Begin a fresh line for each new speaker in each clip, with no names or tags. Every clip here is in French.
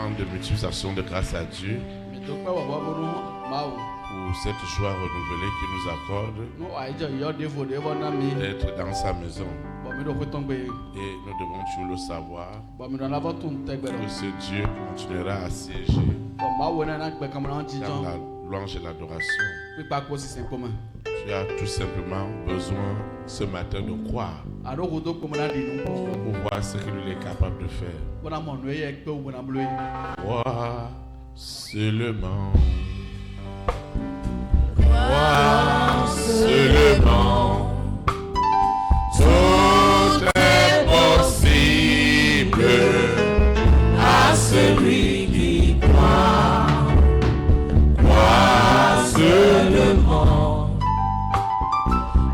rendre de multiples actions de grâce à Dieu pour cette joie renouvelée qu'il nous accorde d'être dans sa maison. Et nous devons toujours le savoir que ce Dieu continuera à siéger dans la louange et l'adoration. Tu as tout simplement besoin ce matin de croire pour voir ce que lui est capable de faire. Croire seulement. Croire seulement. Tout est possible à celui qui croit. Croire seulement.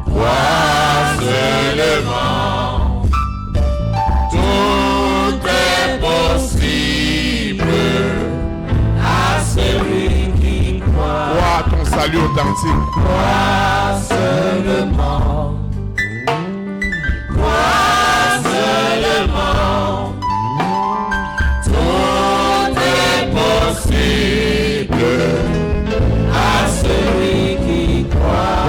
Croire seulement. Tout est possible à celui qui croit. Crois ton salut authentique. Croire seulement. Croire seulement. Tout est possible à celui qui croit.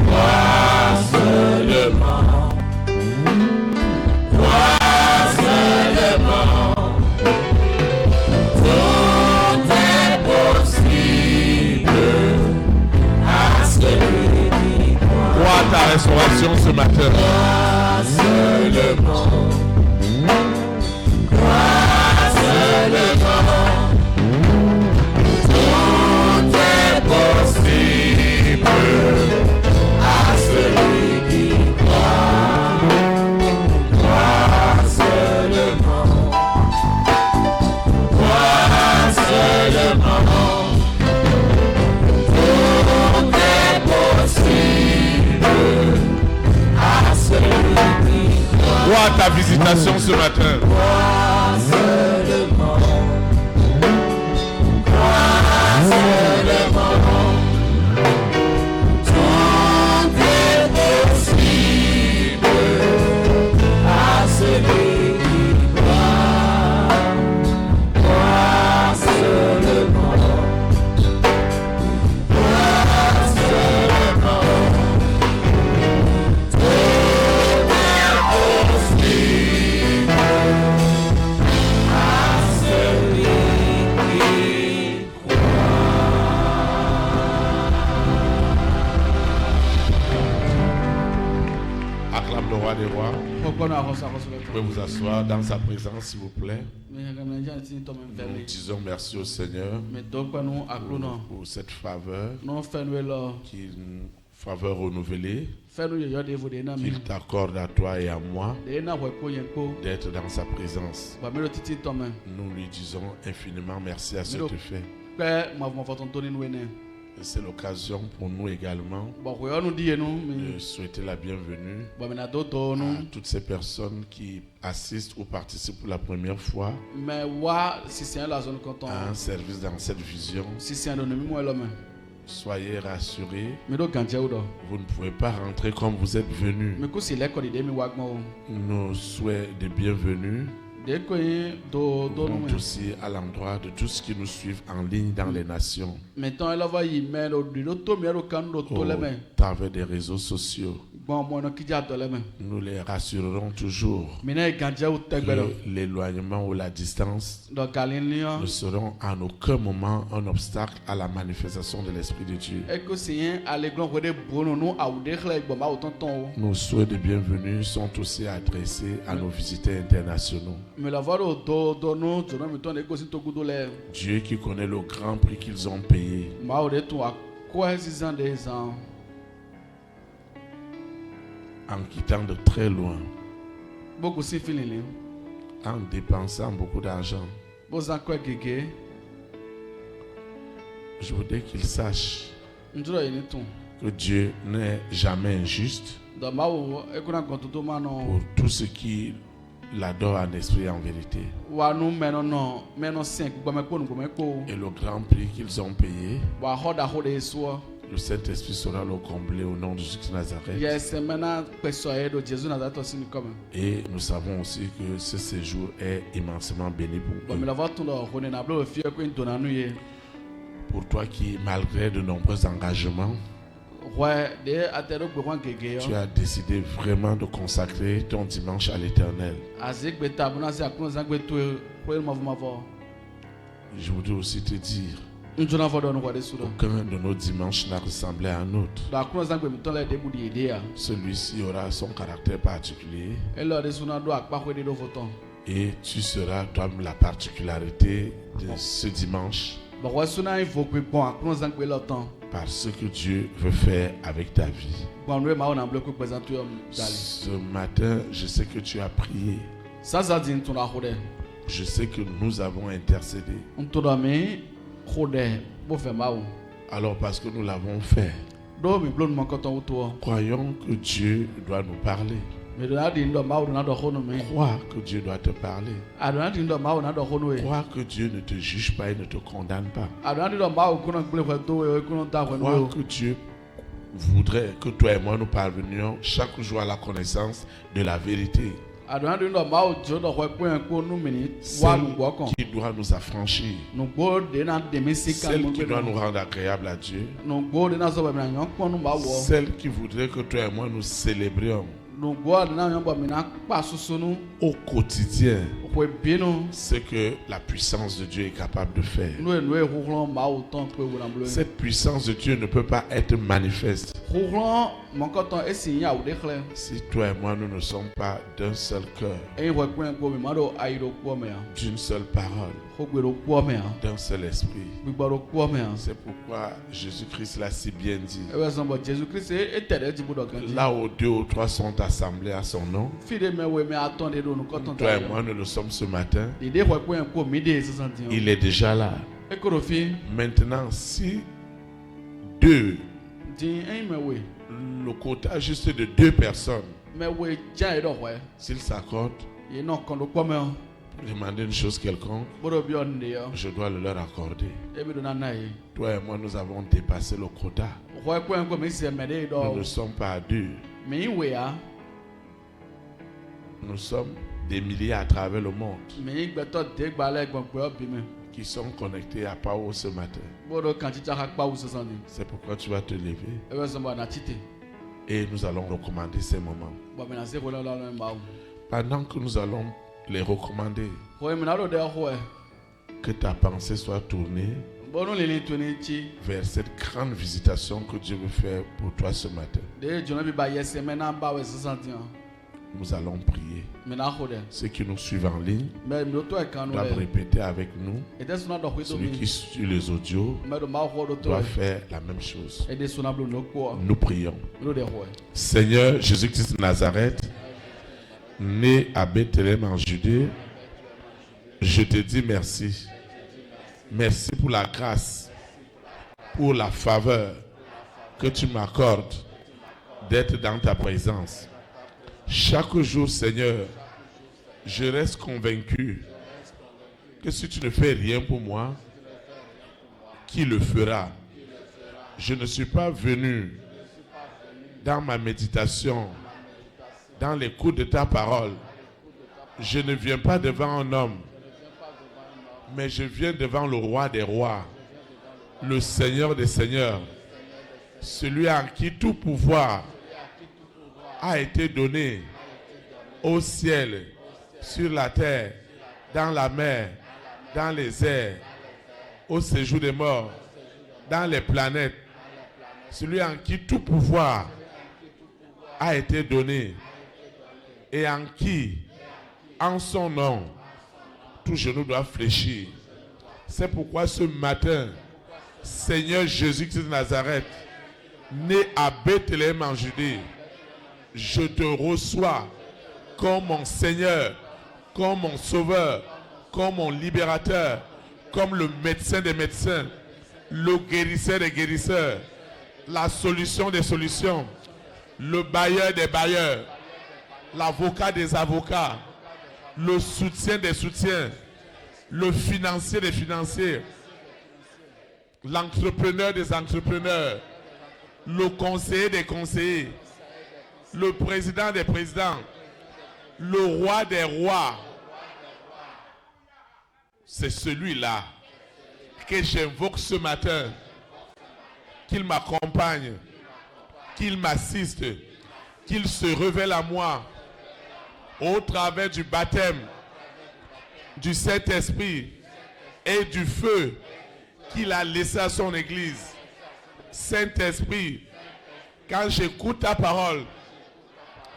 Croire seulement. Croire seulement. Tout est possible à celui qui croit. Crois ta restauration ce matin. Croire seulement. Croire seulement. Tout est possible à celui qui croit. Croire seulement. Croire seulement. Tout est possible à celui qui croit. Crois ta visitation ce matin. Croire seulement. Croire seulement. Tout est possible à celui qui croit. Croire seulement. Croire seulement. Tout est possible à celui qui croit. Acclame le roi des rois. Vous pouvez vous asseoir dans sa présence, s'il vous plaît. Nous disons merci au Seigneur pour cette faveur, faveur renouvelée qu'il t'accorde à toi et à moi d'être dans sa présence. Nous lui disons infiniment merci à cet effet. Et c'est l'occasion pour nous également de souhaiter la bienvenue à toutes ces personnes qui assistent ou participent pour la première fois à un service dans cette vision. Soyez rassurés, vous ne pouvez pas rentrer comme vous êtes venus. Nos souhaits de bienvenue vont aussi à l'endroit de tous ceux qui nous suivent en ligne dans les nations, au travers des réseaux sociaux. Nous les rassurerons toujours que l'éloignement ou la distance ne seront en aucun moment un obstacle à la manifestation de l'Esprit de Dieu. Nos souhaits de bienvenue sont aussi adressés à nos visiteurs internationaux. Dieu qui connaît le grand prix qu'ils ont payé en quittant de très loin, en dépensant beaucoup d'argent. Je voudrais qu'ils sachent que Dieu n'est jamais injuste pour tous ceux qui l'adorent en esprit et en vérité. Et le grand prix qu'ils ont payé, le Saint-Esprit sera le comblé au nom de Jésus de Nazareth. Et nous savons aussi que ce séjour est immensément béni pour eux. Pour toi qui, malgré de nombreux engagements, tu as décidé vraiment de consacrer ton dimanche à l'Éternel. Je voudrais aussi te dire, aucun de nos dimanches n'a ressemblé à un autre. Celui-ci aura son caractère particulier. Et tu seras toi-même la particularité de ce dimanche. Parce que Dieu veut faire avec ta vie. Ce matin, je sais que tu as prié. Je sais que nous avons intercédé. Alors parce que nous l'avons fait, croyons que Dieu doit nous parler. Crois que Dieu doit te parler. Crois que Dieu ne te juge pas et ne te condamne pas. Crois que Dieu voudrait que toi et moi nous parvenions chaque jour à la connaissance de la vérité. Celle qui doit nous affranchir, celle qui doit nous rendre agréable à Dieu, celle qui voudrait que toi et moi nous célébrions au quotidien ce que la puissance de Dieu est capable de faire. Cette puissance de Dieu ne peut pas être manifeste si toi et moi nous ne sommes pas d'un seul cœur, d'une seule parole, d'un seul esprit. C'est pourquoi Jésus-Christ l'a si bien dit. Là où 2 ou 3 sont assemblés à son nom, toi et moi nous le sommes ce matin. Il est déjà là. Maintenant, si le quota juste de 2 personnes, s'ils s'accordent pour demander une chose quelconque, je dois le leur accorder. Toi et moi, nous avons dépassé le quota. Nous ne sommes pas à 2. Nous sommes des milliers à travers le monde qui sont connectés à Pao ce matin. C'est pourquoi tu vas te lever et nous allons recommander ces moments. Pendant que nous allons les recommander, que ta pensée soit tournée vers cette grande visitation que Dieu veut faire pour toi ce matin. Nous allons prier. Ceux qui nous suivent en ligne doivent répéter avec nous. Celui qui suit les audios doit faire la même chose. Nous prions. Seigneur Jésus-Christ de Nazareth, né à Bethléem en Judée, je te dis merci. Merci pour la grâce, pour la faveur que tu m'accordes d'être dans ta présence. Chaque jour, Seigneur, je reste convaincu que si tu ne fais rien pour moi, qui le fera? Je ne suis pas venu dans ma méditation, dans l'écoute de ta parole. Je ne viens pas devant un homme, mais je viens devant le roi des rois, le Seigneur des seigneurs, celui à qui tout pouvoir a été donné au ciel, sur la terre, dans la mer, dans les airs, au séjour des morts, dans les planètes, celui en qui tout pouvoir a été donné et en qui, en son nom, tout genou doit fléchir. C'est pourquoi ce matin, Seigneur Jésus-Christ de Nazareth, né à Bethléem en Judée, je te reçois comme mon Seigneur, comme mon Sauveur, comme mon Libérateur, comme le médecin des médecins, le guérisseur des guérisseurs, la solution des solutions, le bailleur des bailleurs, l'avocat des avocats, le soutien des soutiens, le financier des financiers, l'entrepreneur des entrepreneurs, le conseiller des conseillers, le président des présidents, le roi des rois. C'est celui-là que j'invoque ce matin, qu'il m'accompagne, qu'il m'assiste, qu'il se révèle à moi au travers du baptême du Saint-Esprit et du feu qu'il a laissé à son Église. Saint-Esprit, quand j'écoute ta parole,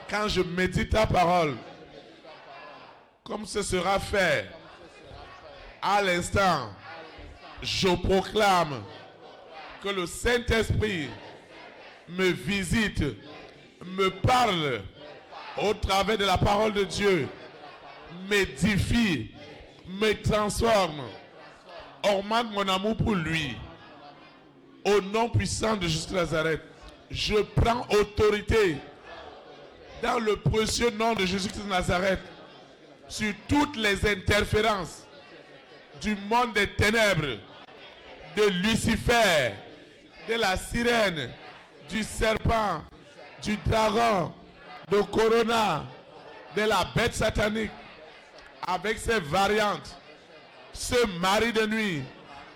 quand je médite ta parole, comme ce sera fait à l'instant, je proclame que le Saint-Esprit me visite, me parle au travers de la parole de Dieu, m'édifie, me transforme, augmente mon amour pour lui. Au nom puissant de Jésus de Nazareth, je prends autorité dans le précieux nom de Jésus de Nazareth sur toutes les interférences du monde des ténèbres, de Lucifer, de la sirène, du serpent, du dragon, de Corona, de la bête satanique, avec ses variantes, ce mari de nuit,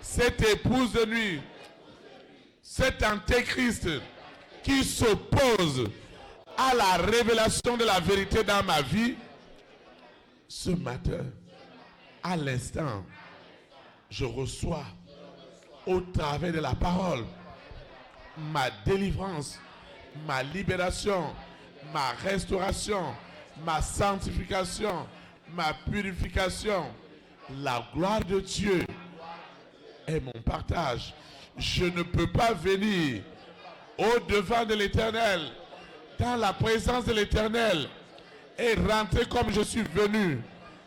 cette épouse de nuit, cet antéchrist qui s'oppose à la révélation de la vérité dans ma vie. Ce matin, à l'instant, je reçois au travers de la parole ma délivrance, ma libération, ma restauration, ma sanctification, ma purification. La gloire de Dieu est mon partage. Je ne peux pas venir au-devant de l'Éternel, dans la présence de l'Éternel, et rentrer comme je suis venu.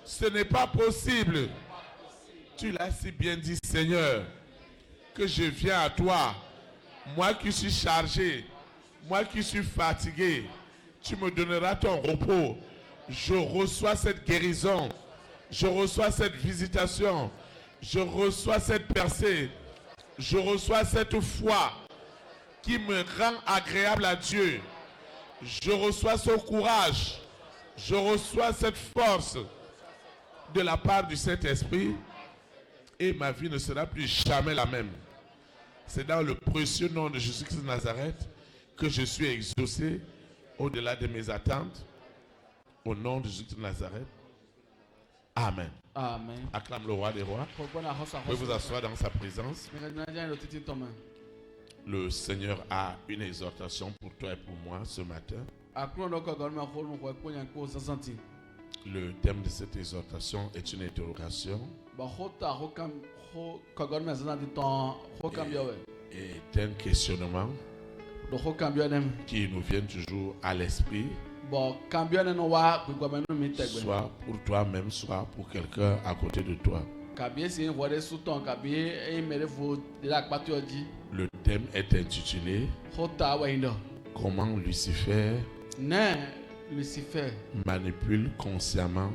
Ce n'est pas possible. Tu l'as si bien dit, Seigneur, que je viens à toi. Moi qui suis chargé, moi qui suis fatigué, tu me donneras ton repos. Je reçois cette guérison, je reçois cette visitation, je reçois cette percée, je reçois cette foi qui me rend agréable à Dieu. Je reçois ce courage, je reçois cette force de la part du Saint-Esprit et ma vie ne sera plus jamais la même. C'est dans le précieux nom de Jésus-Christ de Nazareth que je suis exaucé au-delà de mes attentes. Au nom de Jésus de Nazareth. Amen.
Amen.
Acclame le roi des rois. Vous pouvez vous asseoir dans sa présence. Le Seigneur a une exhortation pour toi et pour moi ce matin. Le thème de cette exhortation est une interrogation. Et un questionnement qui nous vient toujours à l'esprit. Soit pour toi-même, soit pour quelqu'un à côté de toi. Le thème est intitulé Comment Lucifer manipule consciemment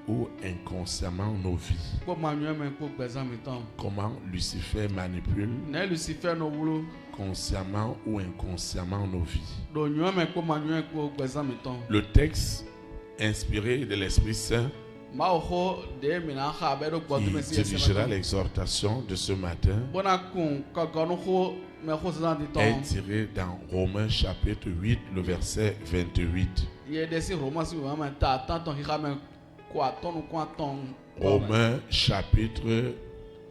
ou inconsciemment nos vies. Comment Lucifer manipule consciemment ou inconsciemment nos vies. Le texte inspiré de l'Esprit Saint qui dirigera l'exhortation de ce matin est tiré dans Romains chapitre 8, le verset 28. Romains chapitre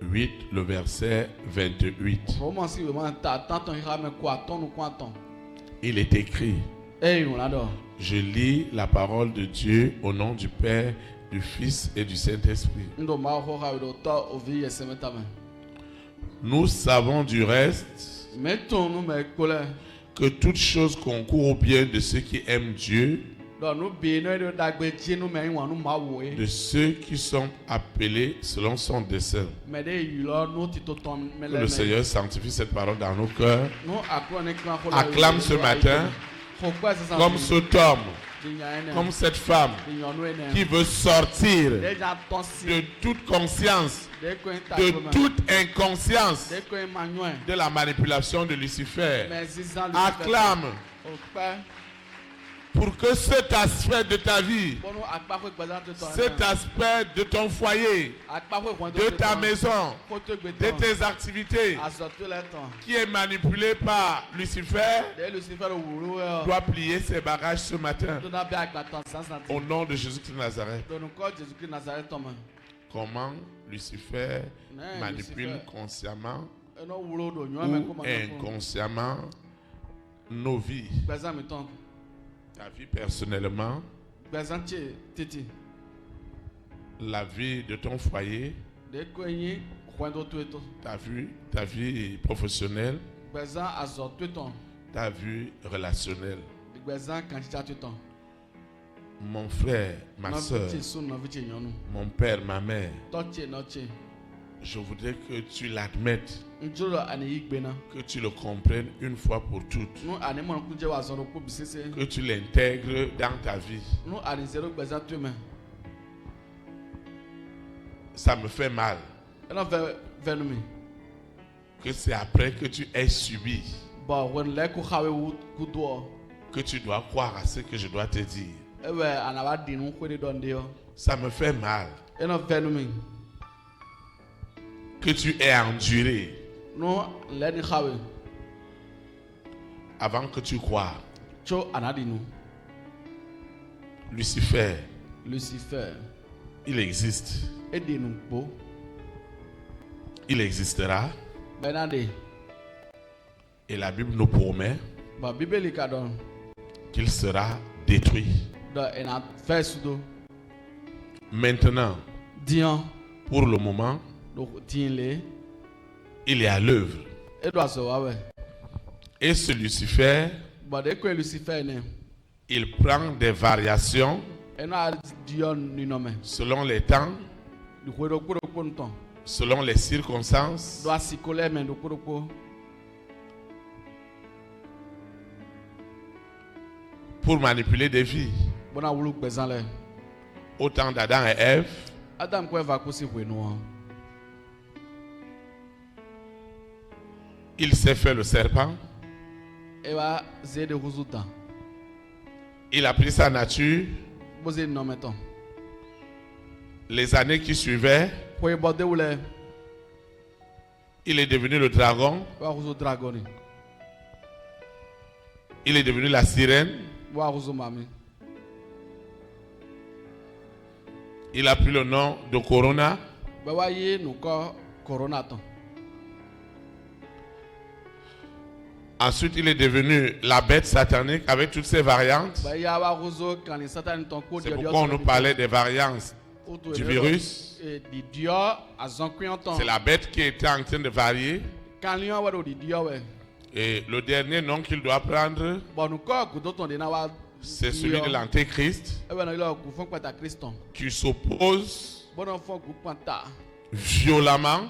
8, le verset 28. Il est écrit, je lis la parole de Dieu au nom du Père, du Fils et du Saint-Esprit. Nous savons du reste que toute chose concourt au bien de ceux qui aiment Dieu, de ceux qui sont appelés selon son dessein. Que le Seigneur sanctifie cette parole dans nos cœurs. Acclame ce matin comme cet homme, comme cette femme qui veut sortir de toute conscience, de toute inconscience de la manipulation de Lucifer. Acclame pour que cet aspect de ta vie, cet aspect de ton foyer, de ta maison, de tes activités, qui est manipulé par Lucifer, doit plier ses bagages ce matin. Au nom de Jésus-Christ de Nazareth. Comment Lucifer manipule consciemment ou inconsciemment nos vies. Ta vie personnellement, la vie de ton foyer, ta vie professionnelle, ta vie relationnelle. Mon frère, ma soeur, mon père, ma mère, je voudrais que tu l'admettes, que tu le comprennes une fois pour toutes, que tu l'intègres dans ta vie. Ça me fait mal que c'est après que tu aies subi que tu dois croire à ce que je dois te dire. Ça me fait mal que tu aies enduré avant que tu crois. Lucifer, il existe. Il existera. Et la Bible nous promet qu'il sera détruit. Maintenant, pour le moment, il est à l'œuvre. Et ce Lucifer, il prend des variations selon les temps, selon les circonstances, pour manipuler des vies. Au temps d'Adam et Ève, il s'est fait le serpent. Il a pris sa nature. Les années qui suivaient, il est devenu le dragon. Il est devenu la sirène. Il a pris le nom de Corona. Ensuite, il est devenu la bête satanique avec toutes ses variantes. C'est pourquoi on nous parlait des variantes du virus. C'est la bête qui était en train de varier. Et le dernier nom qu'il doit prendre, c'est celui de l'Antéchrist, qui s'oppose violemment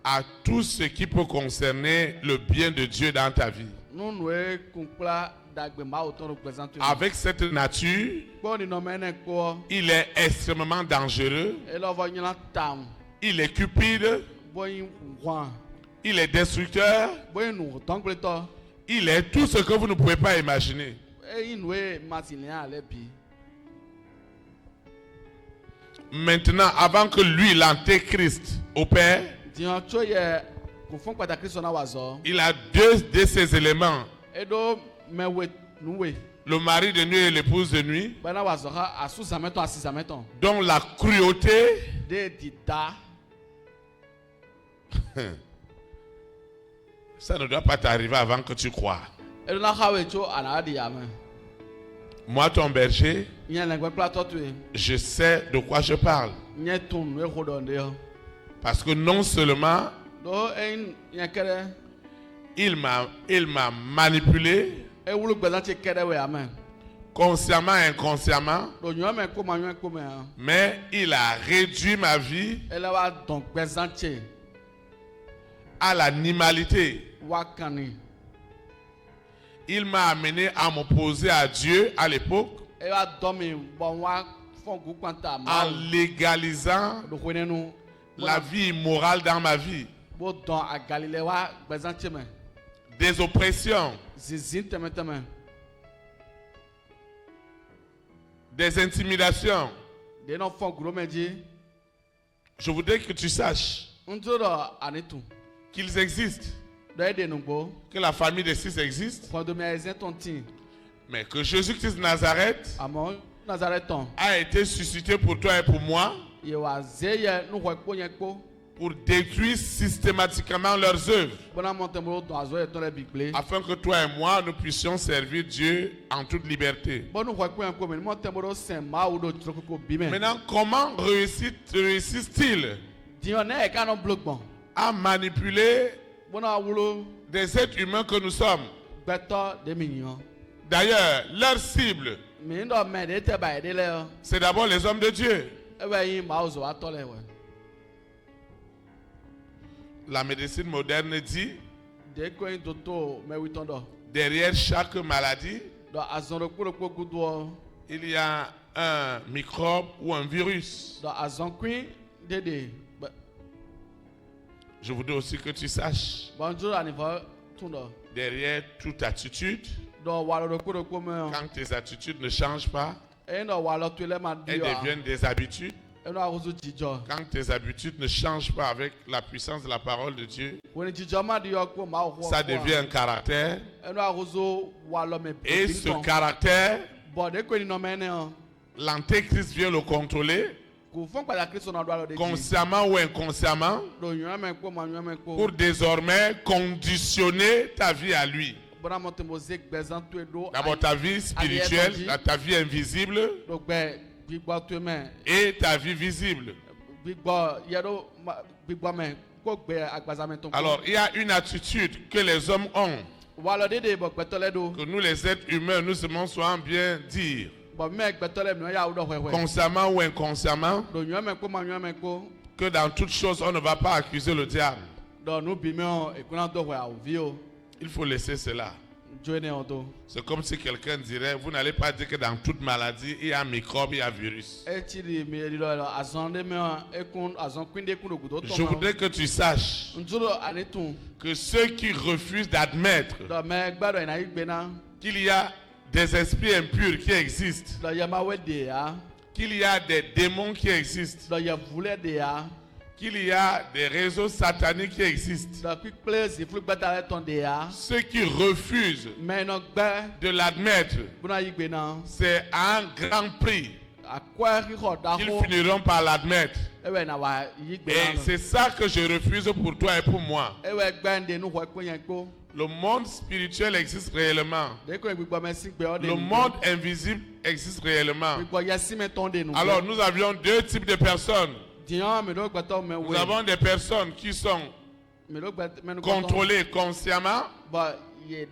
à tout ce qui peut concerner le bien de Dieu dans ta vie. Avec cette nature, il est extrêmement dangereux. Il est cupide. Il est destructeur. Il est tout ce que vous ne pouvez pas imaginer. Maintenant, avant que lui, l'Antéchrist, opère, il a deux de ces éléments. Le mari de nuit et l'épouse de nuit, dont la cruauté ça ne doit pas t'arriver avant que tu crois. Moi, ton berger, je sais de quoi je parle. Parce que non seulement il m'a manipulé, consciemment et inconsciemment, mais il a réduit ma vie à l'animalité. il m'a amené à m'opposer à Dieu à l'époque en légalisant la vie immorale dans ma vie. Des oppressions, des intimidations. Je voudrais que tu saches qu'ils existent, que la famille des six existe, mais que Jésus-Christ de Nazareth a été suscité pour toi et pour moi pour détruire systématiquement leurs œuvres, afin que toi et moi nous puissions servir Dieu en toute liberté. Maintenant, comment réussissent-ils à manipuler des êtres humains que nous sommes? D'ailleurs, leur cible, c'est d'abord les hommes de Dieu. La médecine moderne dit, derrière chaque maladie, il y a un microbe ou un virus. Je voudrais aussi que tu saches, derrière toute attitude, quand tes attitudes ne changent pas, elles deviennent des habitudes. Quand tes habitudes ne changent pas avec la puissance de la parole de Dieu, ça devient un caractère. Et ce caractère, l'antéchrist vient le contrôler, consciemment ou inconsciemment, pour désormais conditionner ta vie à lui. D'abord ta vie spirituelle, ta vie invisible et ta vie visible. Alors il y a une attitude que les hommes ont, que nous les êtres humains nous aimons souvent bien dire, consciemment ou inconsciemment, que dans toute chose on ne va pas accuser le diable. Il faut laisser cela. C'est comme si quelqu'un dirait, vous n'allez pas dire que dans toute maladie, il y a un microbe, il y a un virus. Je voudrais que tu saches que ceux qui refusent d'admettre qu'il y a des esprits impurs qui existent, qu'il y a des démons qui existent, qu'il y a des réseaux sataniques qui existent, ceux qui refusent de l'admettre, c'est à un grand prix qu'ils finiront par l'admettre. Et c'est ça que je refuse pour toi et pour moi. Le monde spirituel existe réellement. Le monde invisible existe réellement. Alors nous avions deux types de personnes. Nous avons des personnes qui sont contrôlées consciemment, et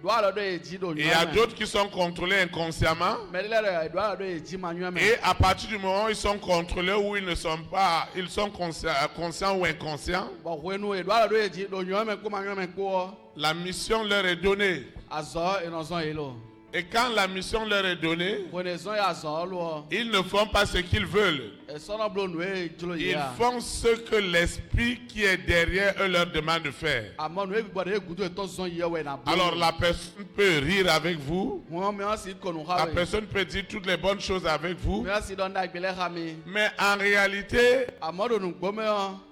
il y a d'autres qui sont contrôlés inconsciemment. Et à partir du moment où ils sont contrôlés ou ils ne sont pas, ils sont conscients ou inconscients, la mission leur est donnée. Et quand la mission leur est donnée, ils ne font pas ce qu'ils veulent. Ils font ce que l'esprit qui est derrière eux leur demande de faire. Alors la personne peut rire avec vous. La personne peut dire toutes les bonnes choses avec vous. Mais en réalité,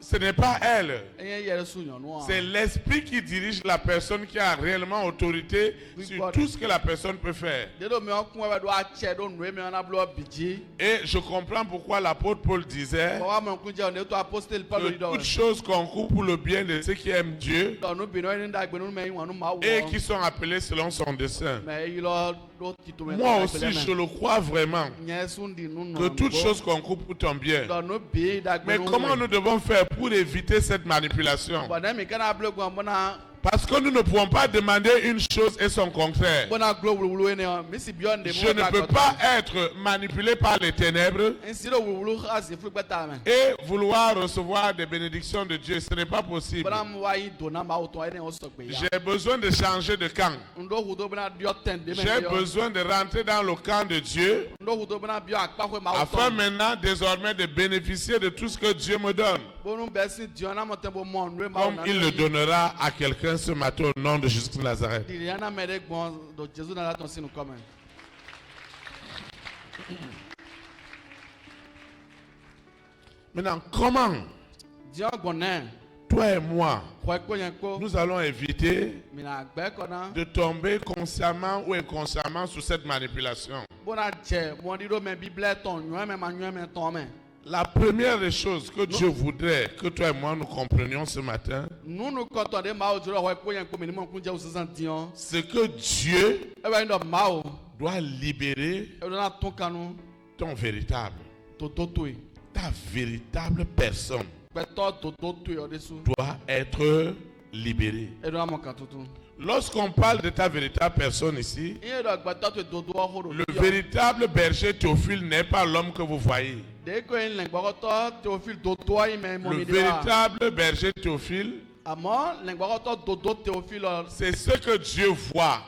ce n'est pas elle. C'est l'esprit qui dirige la personne, qui a réellement autorité sur tout ce que la personne peut faire. Et je comprends pourquoi l'apôtre Paul disait que toutes choses concourent pour le bien de ceux qui aiment Dieu et qui sont appelés selon son dessein. Moi aussi je le crois vraiment que toutes choses concourent pour ton bien. Mais comment nous devons faire pour éviter cette manipulation? Parce que nous ne pouvons pas demander une chose et son contraire. Je ne peux pas être manipulé par les ténèbres et vouloir recevoir des bénédictions de Dieu. Ce n'est pas possible. J'ai besoin de changer de camp. J'ai besoin de rentrer dans le camp de Dieu afin maintenant désormais de bénéficier de tout ce que Dieu me donne. Comme il le donnera à quelqu'un ce matin au nom de Jésus de Nazareth. Maintenant, comment toi et moi, nous allons éviter de tomber consciemment ou inconsciemment sous cette manipulation? La première des choses que Dieu voudrait que toi et moi nous comprenions ce matin, c'est que Dieu doit libérer ton véritable, ta véritable personne doit être libérée. Lorsqu'on parle de ta véritable personne ici, le véritable berger Théophile n'est pas l'homme que vous voyez. Le véritable berger Théophile, c'est ce que Dieu voit.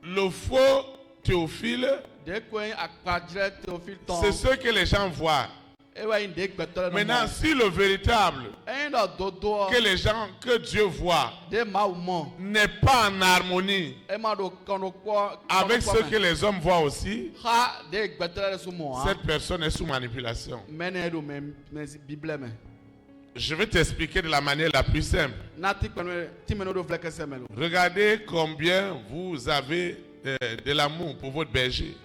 Le faux Théophile, c'est ce que les gens voient. Maintenant, si le véritable que Dieu voit n'est pas en harmonie avec ce que les hommes voient aussi, cette personne est sous manipulation. Je vais t'expliquer de la manière la plus simple. Regardez combien vous avez de l'amour pour votre berger.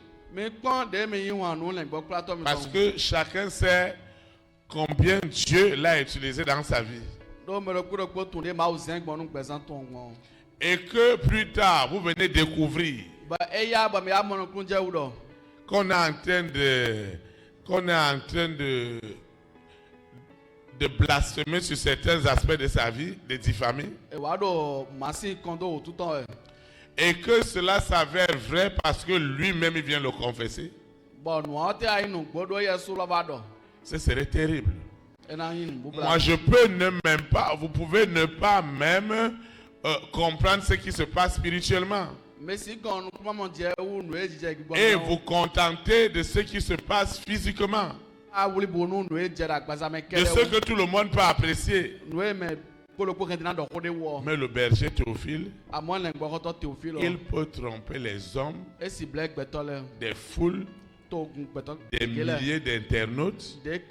Parce que chacun sait combien Dieu l'a utilisé dans sa vie. Et que plus tard, vous venez découvrir qu'on est en train de blasphémer sur certains aspects de sa vie, de diffamer. Et que cela s'avère vrai parce que lui-même il vient le confesser. Ce serait terrible. Moi je peux vous pouvez ne pas même comprendre ce qui se passe spirituellement. Et vous contenter de ce qui se passe physiquement. De ce que tout le monde peut apprécier. Mais le berger Théophile, il peut tromper les hommes, des foules, des milliers d'internautes, mais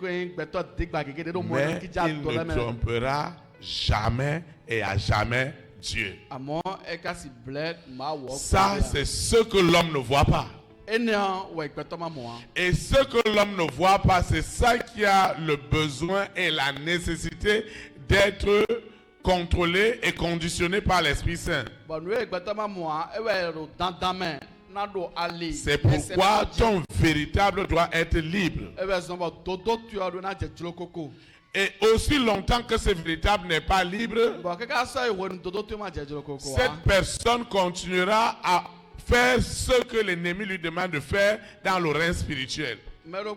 il ne trompera jamais et à jamais Dieu. Ça, c'est ce que l'homme ne voit pas. Et ce que l'homme ne voit pas, c'est ça qui a le besoin et la nécessité d'être contrôlé et conditionné par l'Esprit Saint. C'est pourquoi ton véritable doit être libre. Et aussi longtemps que ce véritable n'est pas libre, cette personne continuera à faire ce que l'ennemi lui demande de faire dans le règne spirituel. Maintenant,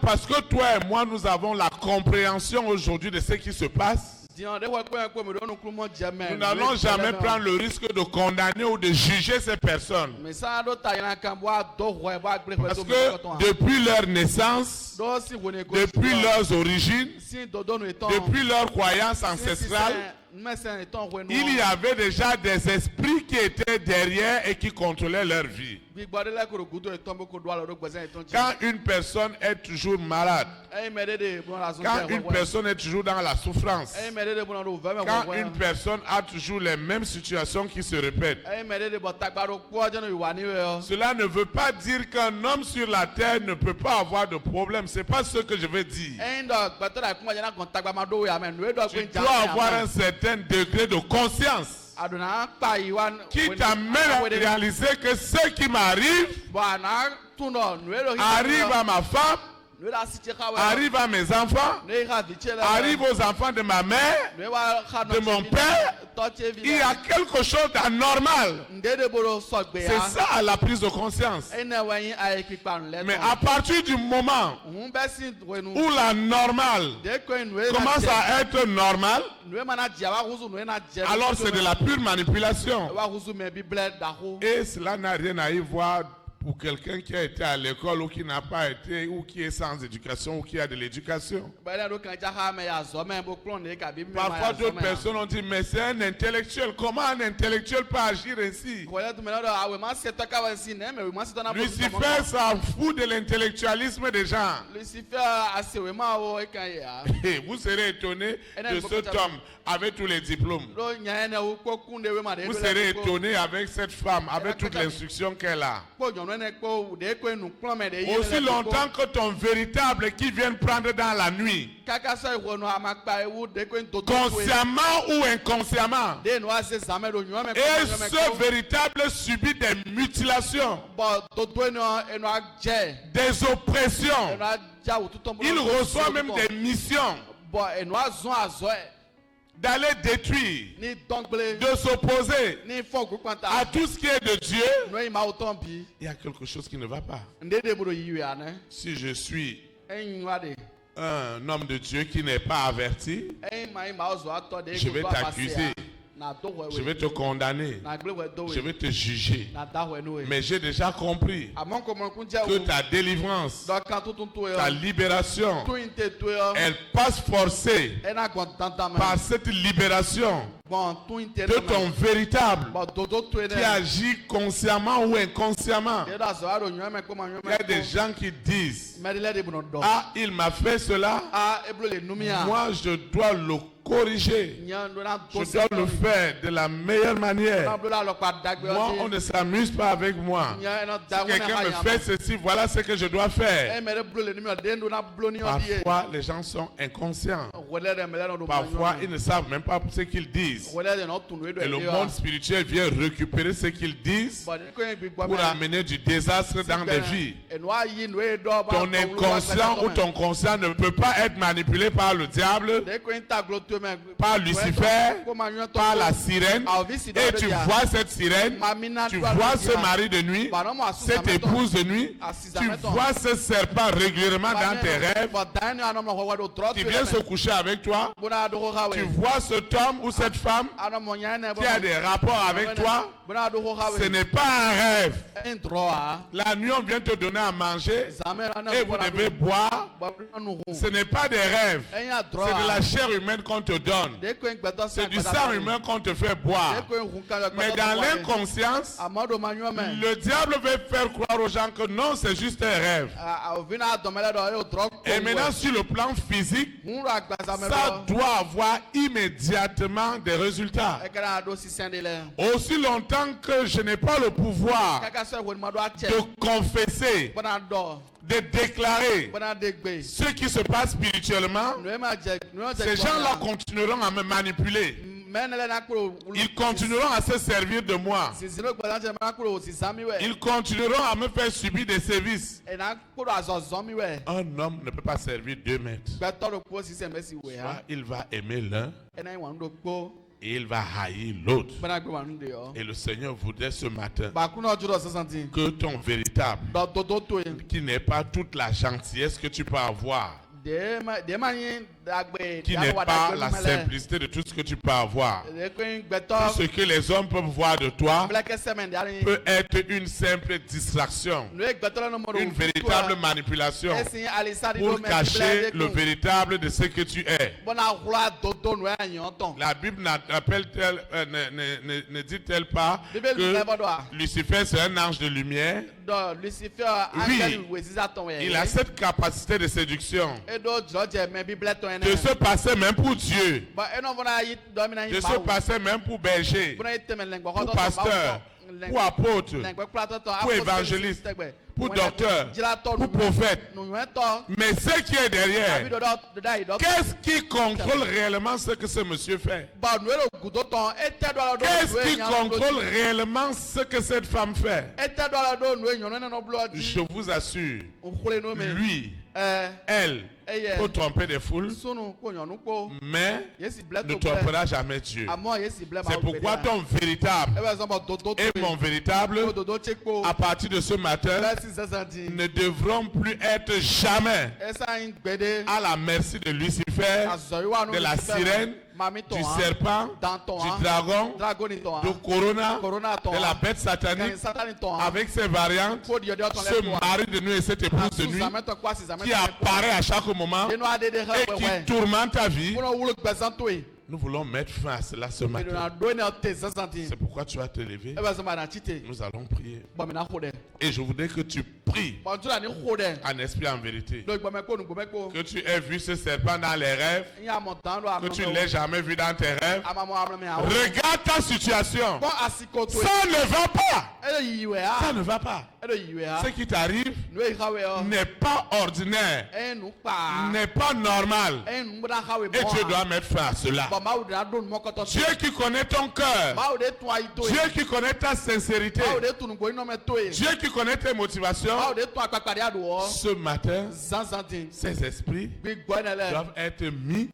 parce que toi et moi, nous avons la compréhension aujourd'hui de ce qui se passe, nous n'allons jamais prendre le risque de condamner ou de juger ces personnes. Parce que depuis leur naissance, depuis leurs origines, depuis leur croyance ancestrale, il y avait déjà des esprits qui étaient derrière et qui contrôlaient leur vie. Quand une personne est toujours malade, quand une personne est toujours dans la souffrance, quand une personne a toujours les mêmes situations qui se répètent, cela ne veut pas dire qu'un homme sur la terre ne peut pas avoir de problème. C'est pas ce que je veux dire. Tu dois avoir un certain degré de conscience qui t'amène à réaliser que ce qui m'arrive arrive à ma femme, arrive à mes enfants, arrive aux enfants de ma mère, de mon père. Il y a quelque chose d'anormal. C'est ça la prise de conscience. Mais à partir du moment où la normale commence à être normale, alors c'est de la pure manipulation. Et cela n'a rien à y voir pour quelqu'un qui a été à l'école ou qui n'a pas été, ou qui est sans éducation ou qui a de l'éducation. Parfois d'autres personnes ont dit, mais c'est un intellectuel. Comment un intellectuel peut agir ainsi? Lucifer s'en fout de l'intellectualisme des gens. Et vous serez étonné de cet homme avec tous les diplômes. Vous serez étonné avec cette femme, avec toute l'instruction qu'elle a. Aussi longtemps que ton véritable qui vient prendre dans la nuit, consciemment ou inconsciemment, et ce véritable subit des mutilations, des oppressions, il reçoit même des missions d'aller détruire, de s'opposer à tout ce qui est de Dieu. Il y a quelque chose qui ne va pas. Si je suis un homme de Dieu qui n'est pas averti, je vais t'accuser, je vais te condamner, je vais te juger. Mais j'ai déjà compris que ta délivrance, ta libération, elle passe forcée par cette libération de ton véritable qui agit consciemment ou inconsciemment. Il y a des gens qui disent, ah, il m'a fait cela, moi je dois le corriger, je dois le faire de la meilleure manière. Moi, on ne s'amuse pas avec moi. Si quelqu'un me fait ceci, voilà ce que je dois faire. Parfois, les gens sont inconscients. Parfois, ils ne savent même pas ce qu'ils disent. Et le monde spirituel vient récupérer ce qu'ils disent pour amener du désastre dans des vies. Ton inconscient ou ton conscient ne peut pas être manipulé par le diable, par Lucifer, par la sirène. Et tu vois cette sirène, tu vois ce mari de nuit, cette épouse de nuit, tu vois ce serpent régulièrement dans tes rêves, qui vient se coucher avec toi, tu vois cet homme ou cette femme qui a des rapports avec toi. Ce n'est pas un rêve. La nuit on vient te donner à manger et vous devez boire. Ce n'est pas des rêves, c'est de la chair humaine qu'on te donne, c'est du sang humain qu'on te fait boire. Mais dans l'inconscience, le diable veut faire croire aux gens que non, c'est juste un rêve. Et maintenant sur le plan physique, ça doit avoir immédiatement des résultats. Aussi longtemps que je n'ai pas le pouvoir de confesser, de déclarer ce qui se passe spirituellement, ces gens-là continueront à me manipuler. Ils continueront à se servir de moi. Ils continueront à me faire subir des services. Un homme ne peut pas servir 2 maîtres. Soit il va aimer l'un et il va haïr l'autre. Et le Seigneur voudrait ce matin que ton véritable, qui n'est pas toute la gentillesse que tu peux avoir, qui n'est pas la simplicité de tout ce que tu peux avoir, tout ce que les hommes peuvent voir de toi peut être une simple distraction, une véritable manipulation pour cacher le véritable de ce que tu es. La Bible ne dit-elle pas que Lucifer c'est un ange de lumière? Oui, il a cette capacité de séduction, de se passer même pour Dieu, de se passer même pour berger, pour pasteur, pour apôtre, pour évangéliste, pour docteur, pour prophète. Mais ce qui est derrière, qu'est-ce qui contrôle réellement ce que ce monsieur fait? Qu'est-ce qui contrôle réellement ce que cette femme fait? Je vous assure, lui Elle peut tromper des foules, mais ne trompera jamais Dieu. C'est pourquoi ton véritable et mon véritable, à partir de ce matin, ne devront plus être jamais à la merci de Lucifer, de la sirène, du serpent, du dragon, du corona, de la bête satanique, avec ses variantes, ce mari de nuit et cette épouse de nuit qui apparaît à chaque moment et qui tourmente ta vie. Nous voulons mettre fin à cela ce matin. C'est pourquoi tu vas te lever. Nous allons prier. Et je voudrais que tu pries en esprit en vérité. Que tu aies vu ce serpent dans les rêves. Que tu ne l'aies jamais vu dans tes rêves. Regarde ta situation. Ça ne va pas. Ça ne va pas. Ce qui t'arrive n'est pas ordinaire. N'est pas normal. Et tu dois mettre fin à cela. Dieu qui connaît ton cœur, Dieu qui connaît ta sincérité, Dieu qui connaît tes motivations, ce matin, ces esprits doivent être mis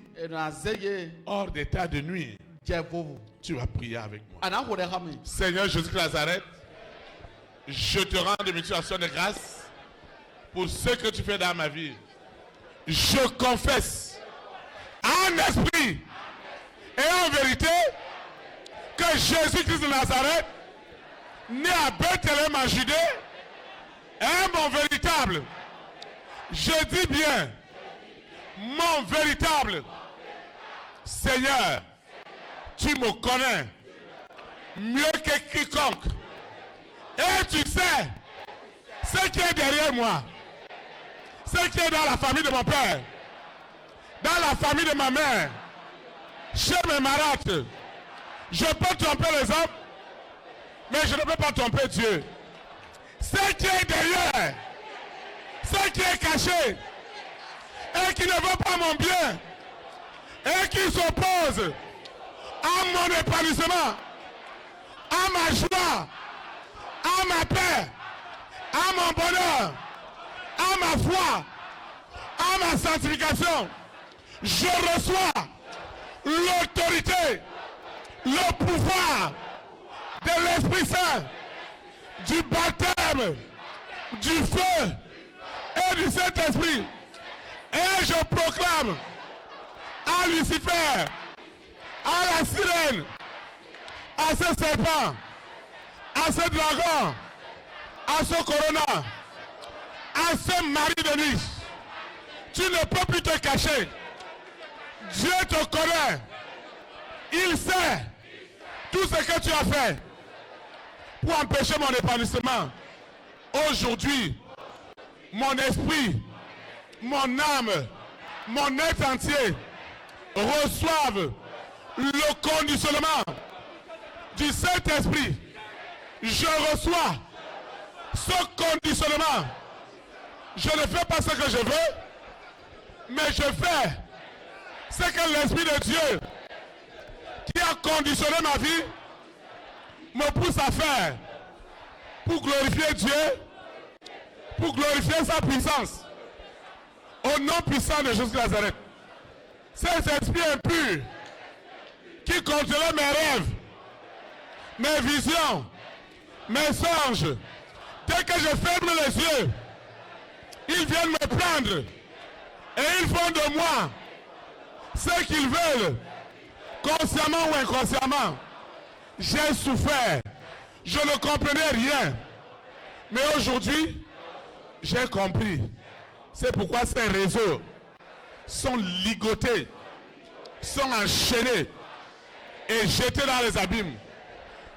hors d'état de nuit. Tu vas prier avec moi. Seigneur Jésus de Nazareth, je te rends de multiplication de grâce pour ce que tu fais dans ma vie. Je confesse en esprit et en vérité que Jésus-Christ de Nazareth, né à Bethléem en Judée, est mon véritable. Je dis bien, mon véritable Seigneur. Tu me connais mieux que quiconque. Et tu sais ce qui est derrière moi, ce qui est dans la famille de mon père, dans la famille de ma mère, chez mes marâtres. Je peux tromper les hommes, mais je ne peux pas tromper Dieu. Ce qui est derrière, ce qui est caché, et qui ne veut pas mon bien, et qui s'oppose à mon épanouissement, à ma joie, à ma paix, à mon bonheur, à ma foi, à ma sanctification, je reçois l'autorité, le pouvoir de l'Esprit Saint, du baptême, du feu et du Saint-Esprit. Et je proclame à Lucifer, à la sirène, à ce serpent, à ce dragon, à ce corona, à ce mari de nuit, tu ne peux plus te cacher. Dieu te connaît. Il sait tout ce que tu as fait pour empêcher mon épanouissement. Aujourd'hui, mon esprit, mon âme, mon être entier reçoivent le conditionnement du Saint-Esprit. Je reçois ce conditionnement. Je ne fais pas ce que je veux, mais je fais ce que l'Esprit de Dieu qui a conditionné ma vie me pousse à faire pour glorifier Dieu, pour glorifier sa puissance. Au nom puissant de Jésus de Nazareth, ces esprits impurs qui contrôlaient mes rêves, mes visions, mes songes, dès que je ferme les yeux, ils viennent me prendre et ils font de moi ce qu'ils veulent, consciemment ou inconsciemment. J'ai souffert, je ne comprenais rien, mais aujourd'hui, j'ai compris. C'est pourquoi ces réseaux sont ligotés, sont enchaînés et jetés dans les abîmes.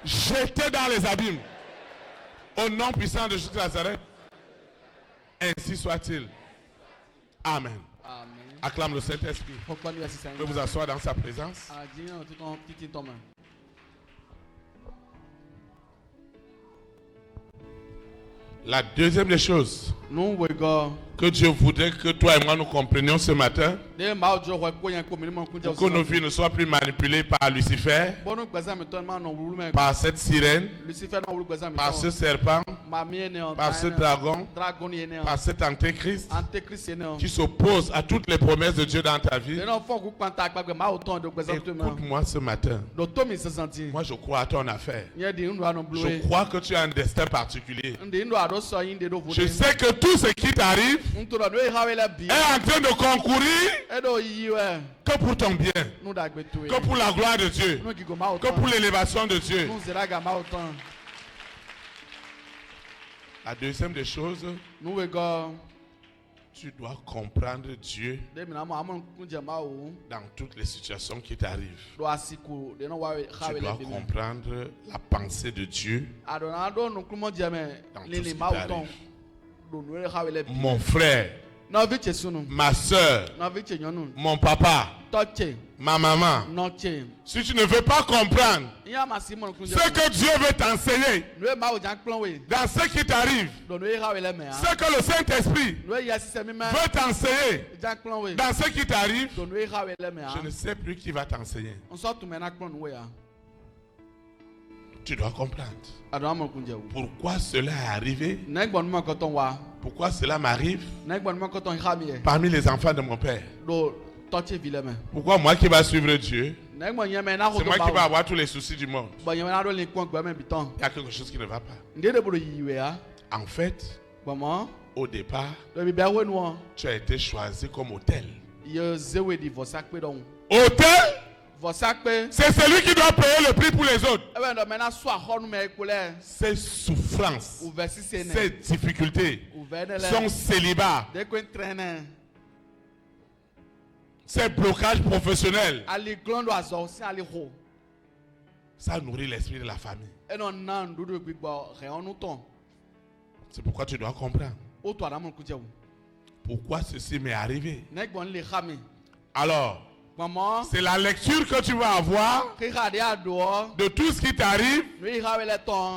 Jetés dans les abîmes. Au nom puissant de Jésus de Nazareth, ainsi soit-il. Amen.
Amen.
Acclame le Saint-Esprit. Je vous asseoir dans sa présence. La deuxième des choses que Dieu voudrait que toi et moi nous comprenions ce matin, Pour que nos vies ne soient plus manipulées par Lucifer, par cette sirène, par ce serpent, par ce dragon, par cet antéchrist qui s'oppose à toutes les promesses de Dieu dans ta vie. Écoute-moi ce matin. Moi, je crois à ton affaire. Je crois que tu as un destin particulier. Je sais que tout ce qui t'arrive est en train de concourir que pour ton bien, que pour la gloire de Dieu, que pour l'élévation de Dieu. La deuxième des choses, tu dois comprendre Dieu dans toutes les situations qui t'arrivent. Tu dois comprendre la pensée de Dieu dans tout ce qui t'arrive. Mon frère, ma soeur, mon papa, ma maman, si tu ne veux pas comprendre ce que Dieu veut t'enseigner dans ce qui t'arrive, ce que le Saint-Esprit veut t'enseigner dans ce qui t'arrive, je ne sais plus qui va t'enseigner. Tu dois comprendre pourquoi cela est arrivé, pourquoi cela m'arrive parmi les enfants de mon père. Pourquoi moi qui va suivre Dieu, c'est moi qui va avoir tous les soucis du monde. Il y a quelque chose qui ne va pas. En fait, au départ, tu as été choisi comme autel. Autel? C'est celui qui doit payer le prix pour les autres. Ces souffrances, ces difficultés, son célibat, ces blocages professionnels, ça nourrit l'esprit de la famille. C'est pourquoi tu dois comprendre pourquoi ceci m'est arrivé. Alors, c'est la lecture que tu vas avoir de tout ce qui t'arrive,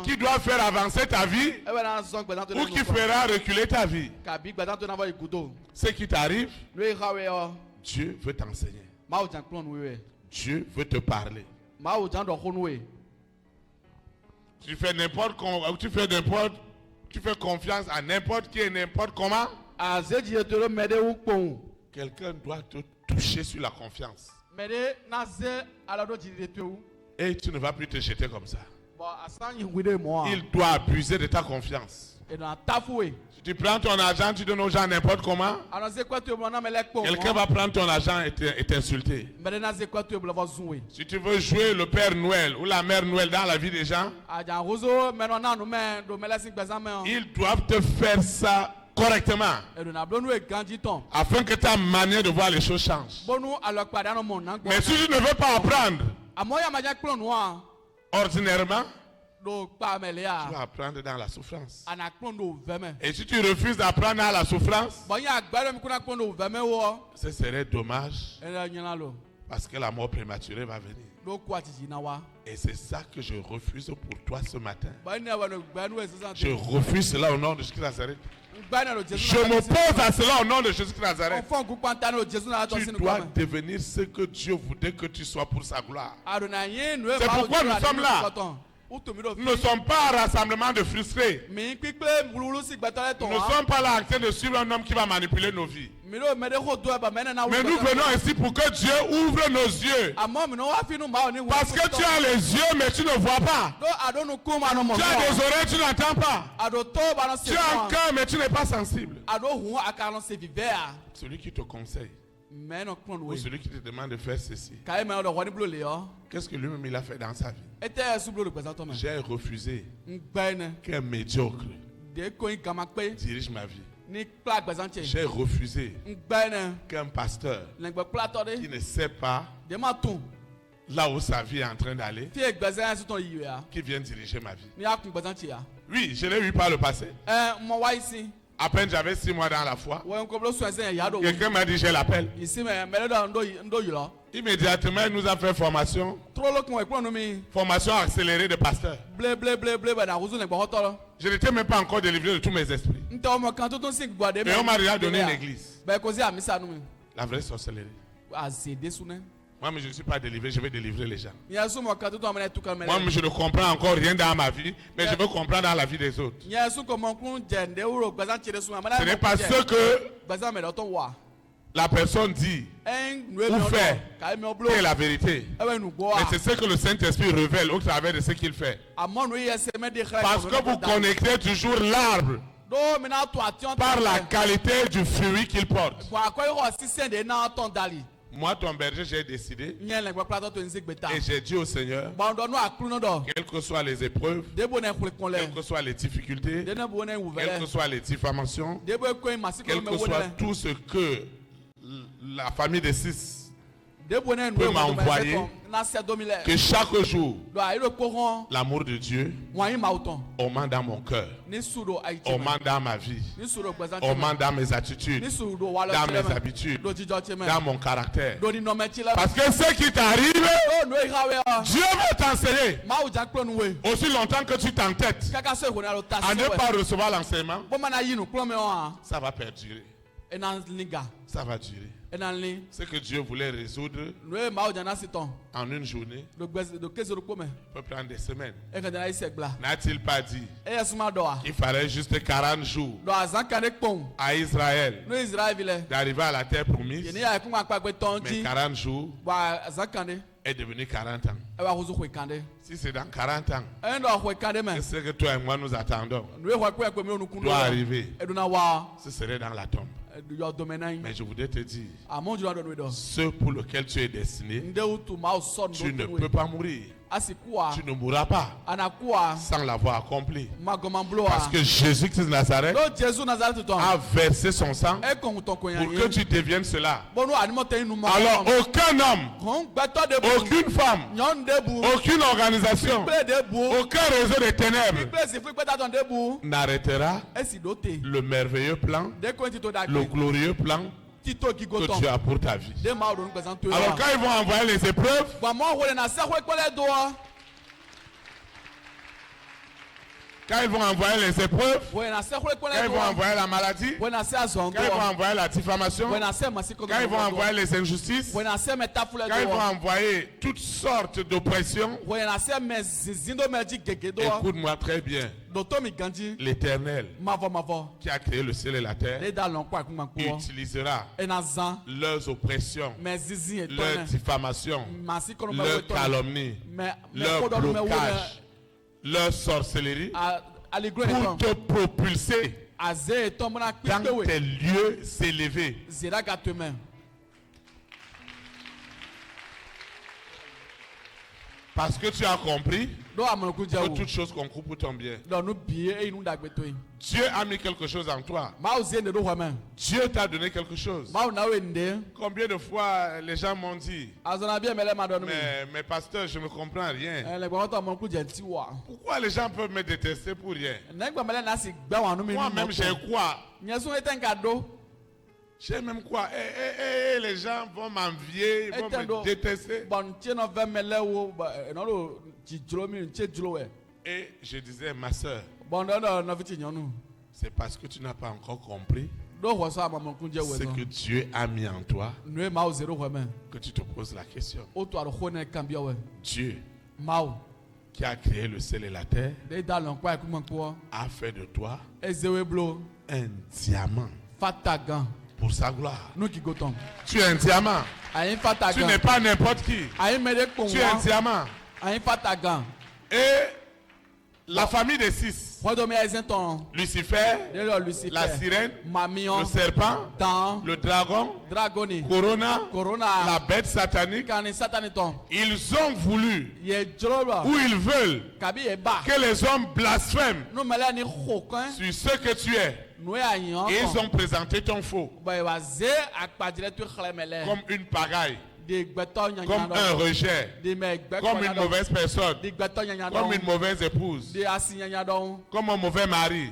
qui doit faire avancer ta vie ou qui fera reculer ta vie. Ce qui t'arrive, Dieu veut t'enseigner. Dieu veut te parler. Tu fais confiance à n'importe qui et n'importe comment. Quelqu'un doit te toucher sur la confiance. Et tu ne vas plus te jeter comme ça. Il doit abuser de ta confiance. Si tu prends ton argent, tu donnes aux gens n'importe comment, quelqu'un va prendre ton argent et t'insulter. Si tu veux jouer le Père Noël ou la Mère Noël dans la vie des gens, ils doivent te faire ça correctement afin que ta manière de voir les choses change. Mais si tu ne veux pas apprendre ordinairement, tu vas apprendre dans la souffrance. Et si tu refuses d'apprendre dans la souffrance, ce serait dommage parce que la mort prématurée va venir. Et c'est ça que je refuse pour toi ce matin. Je refuse cela au nom de Jésus Nazareth. Je m'oppose à cela au nom de Jésus Nazareth. Tu dois devenir ce que Dieu voudrait que tu sois pour sa gloire. C'est pourquoi nous sommes là. Nous ne sommes pas un rassemblement de frustrés. Nous ne sommes pas là en train de suivre un homme qui va manipuler nos vies. Mais nous venons ici pour que Dieu ouvre nos yeux. Parce que tu as les yeux mais tu ne vois pas. Tu as des oreilles, tu n'entends pas. Tu as un cœur mais tu n'es pas sensible. Celui qui te conseille ou celui qui te demande de faire ceci, qu'est-ce que lui-même il a fait dans sa vie? J'ai refusé qu'un médiocre dirige ma vie. J'ai refusé qu'un pasteur qui ne sait pas là où sa vie est en train d'aller, qui vienne diriger ma vie. Oui, je l'ai eu par le passé. À peine j'avais 6 mois dans la foi, quelqu'un m'a dit j'ai l'appel. Immédiatement il nous a fait formation accélérée de pasteur. Je n'étais même pas encore délivré de tous mes esprits. Et on m'a déjà donné une église. La vraie sorcellerie. Moi, mais je ne suis pas délivré, je vais délivrer les gens. Moi, mais je ne comprends encore rien dans ma vie, mais je veux comprendre dans la vie des autres. Ce n'est pas ce que la personne dit ou fait qui est la vérité. Mais c'est ce que le Saint-Esprit révèle au travers de ce qu'il fait. Parce que vous connectez toujours l'arbre par la qualité du fruit qu'il porte. Moi, ton berger, j'ai décidé et j'ai dit au Seigneur, quelles que soient les épreuves, quelles que soient les difficultés, quelles que soient les diffamations, quel que soit tout ce que la famille des 6 peut m'envoyer, que chaque jour, l'amour de Dieu augmente dans mon cœur, augmente dans ma vie, augmente dans mes attitudes, dans mes habitudes, dans mon caractère. Parce que ce qui t'arrive, Dieu veut t'enseigner. Aussi longtemps que tu t'entêtes à ne pas recevoir l'enseignement, ça va perdurer. Ça va durer. Ce que Dieu voulait résoudre en une journée peut prendre des semaines. N'a-t-il pas dit qu'il fallait juste 40 jours à Israël d'arriver à la terre promise, mais 40 jours est devenu 40 ans. Si c'est dans 40 ans, ce que toi et moi nous attendons doit arriver, ce serait dans la tombe. Mais je voudrais te dire, ce pour lequel tu es destiné, tu ne peux pas mourir. Tu ne mourras pas sans l'avoir accompli. Parce que Jésus-Christ de Nazareth a versé son sang pour que tu deviennes cela. Alors aucun homme, aucune femme, aucune organisation, aucun réseau de ténèbres n'arrêtera le merveilleux plan, le glorieux plan que tu as pour ta vie. Alors quand ils vont envoyer les épreuves, quand ils vont envoyer les épreuves, quand ils vont envoyer la maladie, quand ils vont envoyer la diffamation, quand ils vont envoyer les injustices, quand ils vont envoyer toutes sortes d'oppressions, écoute-moi très bien. L'Éternel qui a créé le ciel et la terre utilisera leurs oppressions, leurs diffamations, leurs calomnies, leurs blocages, leur sorcellerie pour te propulser dans tes lieux élevés. Parce que tu as compris que toute chose concourt pour ton bien. Dieu a mis quelque chose en toi. Dieu t'a donné quelque chose. Combien de fois les gens m'ont dit, mais pasteur, je ne comprends rien. Pourquoi les gens peuvent me détester pour rien? Moi-même, j'ai quoi? J'ai même quoi? Les gens vont m'envier, ils vont me détester. Et je disais, ma soeur, c'est parce que tu n'as pas encore compris ce que Dieu a mis en toi que tu te poses la question. Dieu qui a créé le ciel et la terre a fait de toi un diamant pour sa gloire. Tu es un diamant. Tu n'es pas n'importe qui. Tu es un diamant. Et la famille des 6, Lucifer, la sirène, le serpent, le dragon, Corona, la bête satanique, ils ont voulu ou ils veulent que les hommes blasphèment sur ce que tu es. Et ils ont présenté ton faux comme une pagaille, comme un rejet, comme une mauvaise personne, comme une mauvaise épouse, comme un mauvais mari,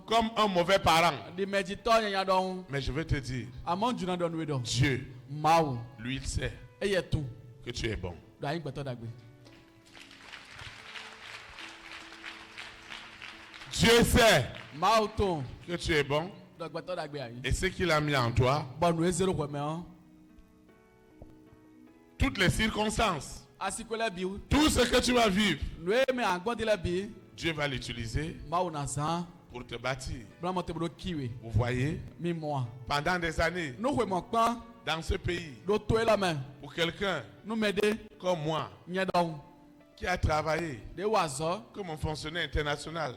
comme un mauvais parent. Mais je vais te dire, Dieu, lui, il sait que tu es bon. Dieu sait que tu es bon. Et ce qu'il a mis en toi, toutes les circonstances, tout ce que tu vas vivre, Dieu va l'utiliser pour te bâtir. Vous voyez, pendant des années, dans ce pays, pour quelqu'un comme moi, qui a travaillé comme un fonctionnaire international,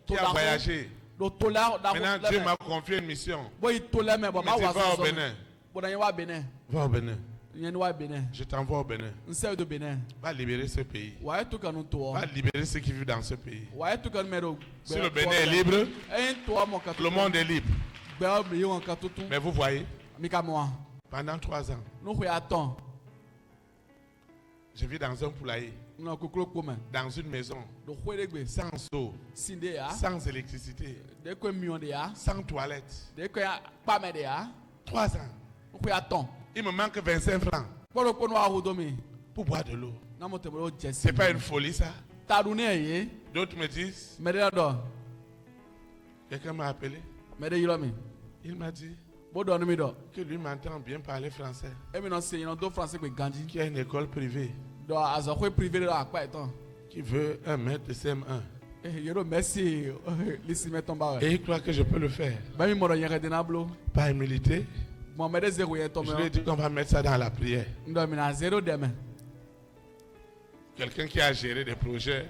qui a voyagé. Maintenant, Dieu m'a confié une mission. Il m'a dit, va au Bénin. Va au Bénin. Je t'envoie au Bénin. Va libérer ce pays. Va libérer ceux qui vivent dans ce pays. Si le Bénin est libre, le monde est libre. Mais vous voyez, pendant 3 ans, je vis dans un poulailler, dans une maison, sans eau, sans électricité, sans toilette. 3 ans. Il me manque 25 francs pour boire de l'eau. C'est pas une folie ça? D'autres me disent, quelqu'un m'a appelé. Il m'a dit que lui m'entend bien parler français, qui a une école privée, qui veut un maître de CM1. Et il croit que je peux le faire. Par humilité, je lui ai dit qu'on va mettre ça dans la prière. Quelqu'un qui a géré des projets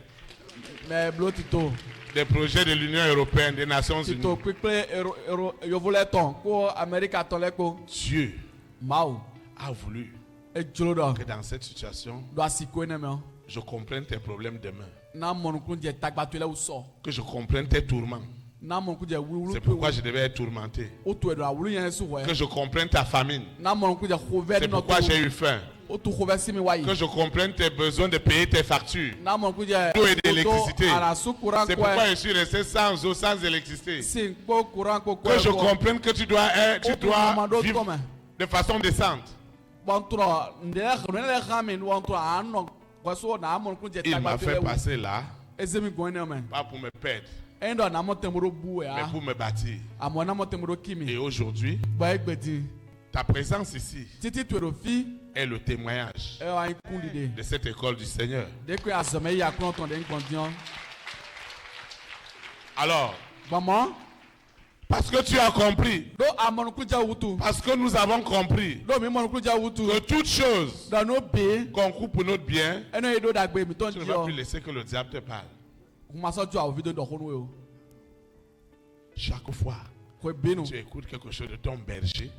de l'Union européenne, des Nations Unies. Dieu a voulu que dans cette situation, je comprenne tes problèmes demain. Que je comprenne tes tourments. C'est pourquoi je devais être tourmenté. Que je comprenne ta famine. C'est pourquoi j'ai eu faim. Que je comprenne tes besoins de payer tes factures d'eau et d'électricité. C'est pourquoi je suis resté sans eau, sans électricité. Que je comprenne que tu dois vivre de façon décente. Il m'a fait passer là, pas pour me perdre, mais pour me bâtir. Et aujourd'hui, ta présence ici est le témoignage de cette école du Seigneur. Alors, parce que tu as compris, parce que nous avons compris que toute chose concourt pour notre bien, tu ne vas plus laisser que le diable te parle. Chaque fois tu écoutes quelque chose de ton berger,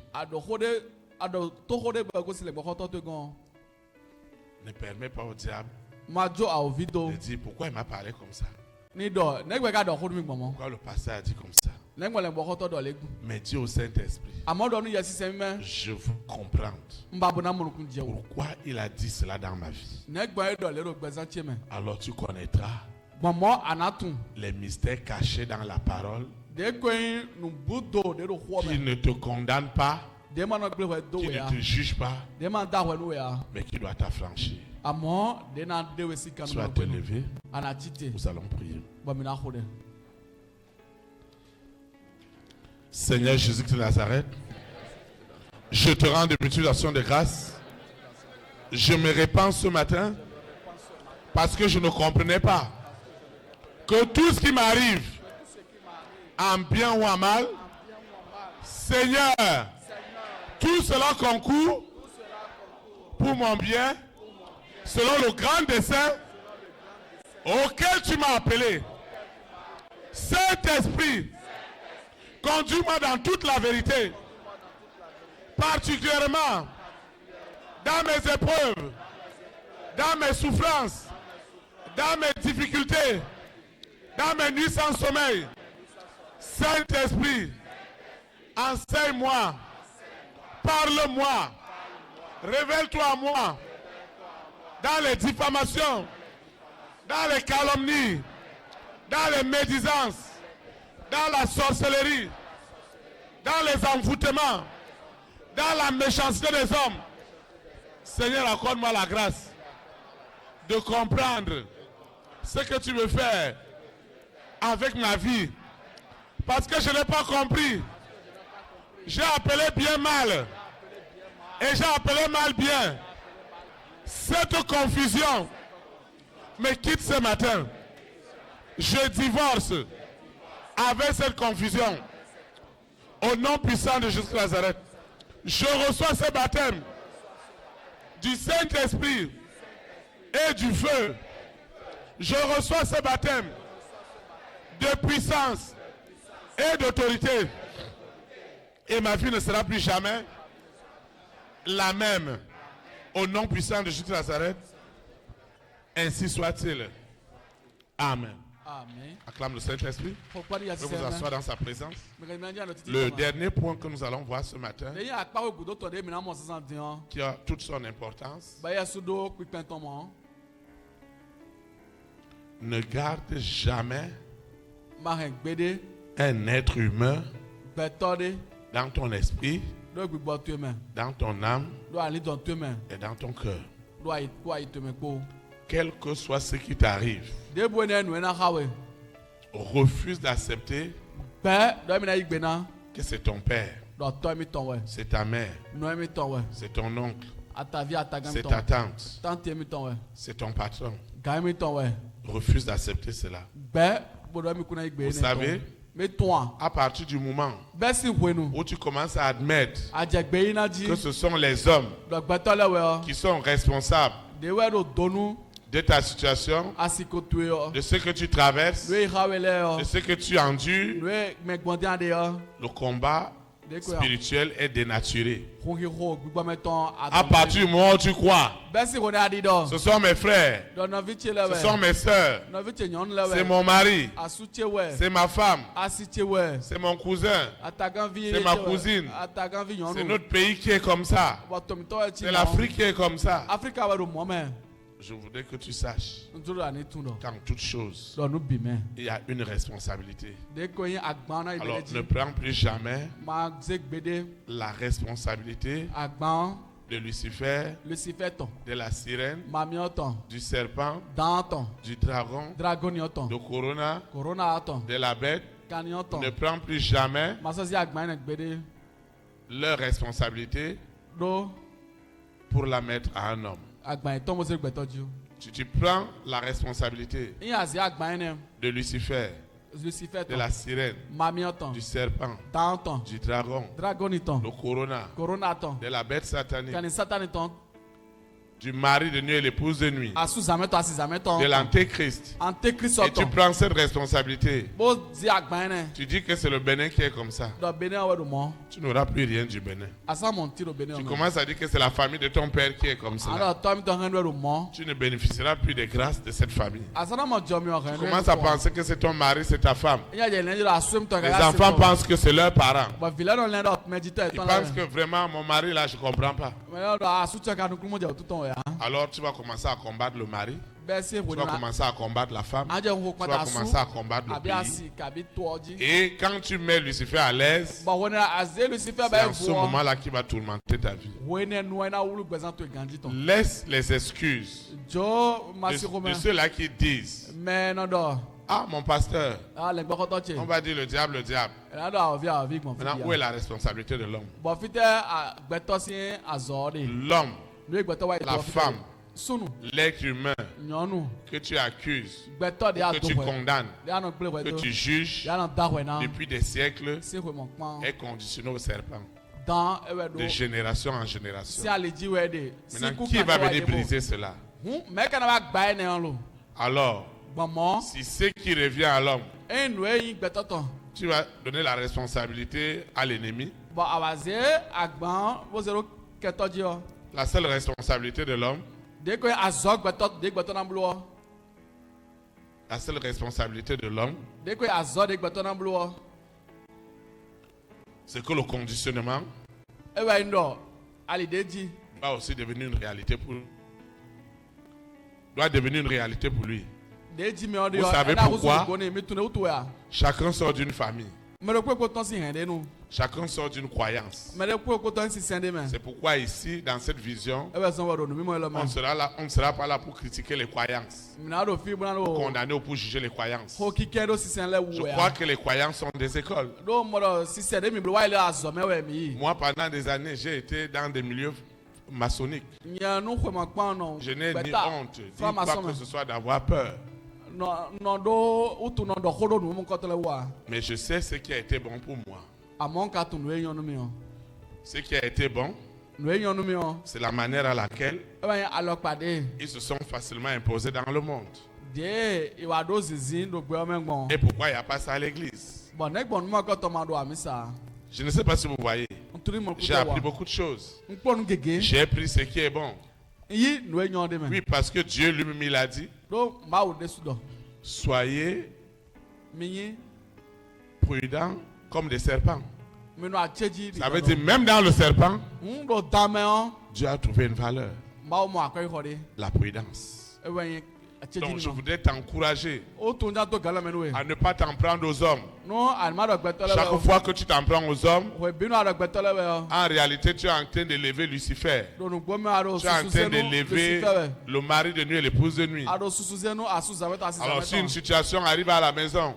ne permets pas au diable de dire pourquoi il m'a parlé comme ça. Pourquoi le pasteur a dit comme ça. Mais dis au Saint-Esprit, je veux comprendre pourquoi il a dit cela dans ma vie. Alors tu connaîtras les mystères cachés dans la parole, qui ne te condamnent pas, qui ne te jugent pas, mais qui doit t'affranchir. Sois te levé, nous allons prier. Seigneur Jésus-Christ de Nazareth, je te rends de multiplication de grâce. Je me répands ce matin parce que je ne comprenais pas que tout ce qui m'arrive, en bien ou en mal, Seigneur, tout cela concourt pour mon bien, selon le grand dessein auquel tu m'as appelé. Saint-Esprit, conduis-moi dans toute la vérité, particulièrement dans mes épreuves, dans mes souffrances, dans mes difficultés, dans mes nuits sans sommeil. Saint-Esprit, enseigne-moi, parle-moi, révèle-toi à moi, dans les diffamations, dans les calomnies, dans les médisances, dans la sorcellerie, dans les envoûtements, dans la méchanceté des hommes. Seigneur, accorde-moi la grâce de comprendre ce que tu veux faire avec ma vie Parce que je n'ai pas compris. J'ai appelé bien mal. Et j'ai appelé mal bien. Cette confusion me quitte ce matin. Je divorce avec cette confusion. Au nom puissant de Jésus Nazareth. Je reçois ce baptême du Saint-Esprit et du feu. Je reçois ce baptême de puissance et d'autorité. Et ma vie ne sera plus jamais la même. Au nom puissant de Jésus de Nazareth, ainsi soit-il. Amen.
Amen.
Acclame le Saint-Esprit. Je vous asseoir dans sa présence. Le dernier point que nous allons voir ce matin, qui a toute son importance, ne garde jamais un être humain dans ton esprit, dans ton âme et dans ton cœur. Quel que soit ce qui t'arrive, refuse d'accepter que c'est ton père, c'est ta mère, c'est ton oncle, c'est ta tante, c'est ton patron. Refuse d'accepter cela. Vous savez, à partir du moment où tu commences à admettre que ce sont les hommes qui sont responsables de ta situation, de ce que tu traverses, de ce que tu endures, le combat spirituel est dénaturé. À partir du moment où tu crois, ce sont mes frères, ce sont mes soeurs, c'est mon mari, c'est ma femme, c'est mon cousin, c'est ma cousine, c'est notre pays qui est comme ça, c'est l'Afrique qui est comme ça. Je voudrais que tu saches qu'en toute chose, il y a une responsabilité. Alors ne prends plus jamais la responsabilité de Lucifer, de la sirène, du serpent, du dragon, de Corona, de la bête. Ne prends plus jamais leur responsabilité pour la mettre à un homme. Tu prends la responsabilité de Lucifer, de la sirène, du serpent, du dragon, de Corona, de la bête satanique, du mari de nuit et l'épouse de nuit, de l'antéchrist. Et tu prends cette responsabilité. Tu dis que c'est le Bénin qui est comme ça. Tu n'auras plus rien du Bénin. Tu commences à dire que c'est la famille de ton père qui est comme ça. Tu ne bénéficieras plus des grâces de cette famille. Tu commences à penser que c'est ton mari, c'est ta femme. Les enfants pensent que c'est leurs parents. Ils pensent que vraiment mon mari là, je ne comprends pas. Alors tu vas commencer à combattre le mari, tu vas commencer à combattre la femme, tu vas commencer à combattre le pays. Et quand tu mets Lucifer à l'aise, c'est en ce moment-là qu'il va tourmenter ta vie. Laisse les excuses de ceux-là qui disent: ah, mon pasteur, on va dire le diable. Maintenant, où est la responsabilité de l'homme? L'homme, la femme, l'être humain que tu accuses, que tu condamnes, que tu juges depuis des siècles est conditionné au serpent. De génération en génération. Maintenant, qui va venir briser cela? Alors, si ce qui revient à l'homme, tu vas donner la responsabilité à l'ennemi. La seule responsabilité de l'homme, c'est que le conditionnement va aussi devenir une réalité pour lui. Doit devenir une réalité pour lui. Vous savez pourquoi? Chacun sort d'une famille. Chacun sort d'une croyance. C'est pourquoi ici, dans cette vision, on ne sera pas là pour critiquer les croyances, pour condamner ou pour juger les croyances. Je crois que les croyances sont des écoles. Moi, pendant des années, j'ai été dans des milieux maçonniques. Je n'ai ni honte, ni quoi que ce soit d'avoir peur. Mais je sais ce qui a été bon pour moi. Ce qui a été bon, c'est la manière à laquelle ils se sont facilement imposés dans le monde. Et pourquoi il n'y a pas ça à l'église? Je ne sais pas si vous voyez. J'ai appris beaucoup de choses. J'ai appris ce qui est bon. Oui, parce que Dieu lui-même il a dit, soyez prudents comme des serpents. Ça veut dire même dans le serpent, Dieu a trouvé une valeur. La prudence. Donc je voudrais t'encourager à ne pas t'en prendre aux hommes. Chaque fois que tu t'en prends aux hommes, en réalité tu es en train d'élever Lucifer. Tu es en train d'élever le mari de nuit et l'épouse de nuit. Alors si une situation arrive à la maison,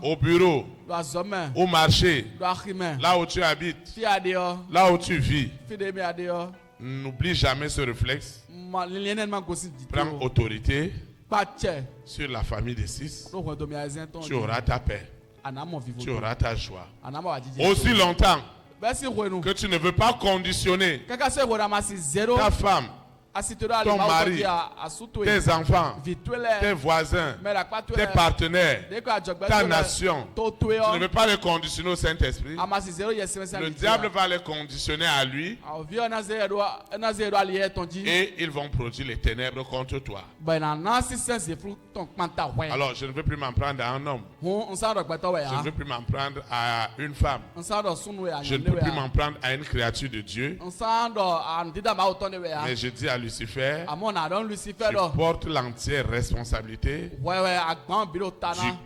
au bureau, au marché, là où tu habites, là où tu vis, n'oublie jamais ce réflexe. Prends autorité sur la famille des six. Tu auras ta paix. Tu auras ta joie. Aussi longtemps que tu ne veux pas conditionner ta femme, ton mari, tes enfants, tes voisins, tes partenaires, ta nation. Tu ne veux pas les conditionner au Saint-Esprit. Le diable va les conditionner à lui et ils vont produire les ténèbres contre toi. Alors je ne veux plus m'en prendre à un homme. Je ne veux plus m'en prendre à une femme. Je ne peux plus m'en prendre à une créature de Dieu. Mais je dis à Lucifer, tu portes l'entière responsabilité du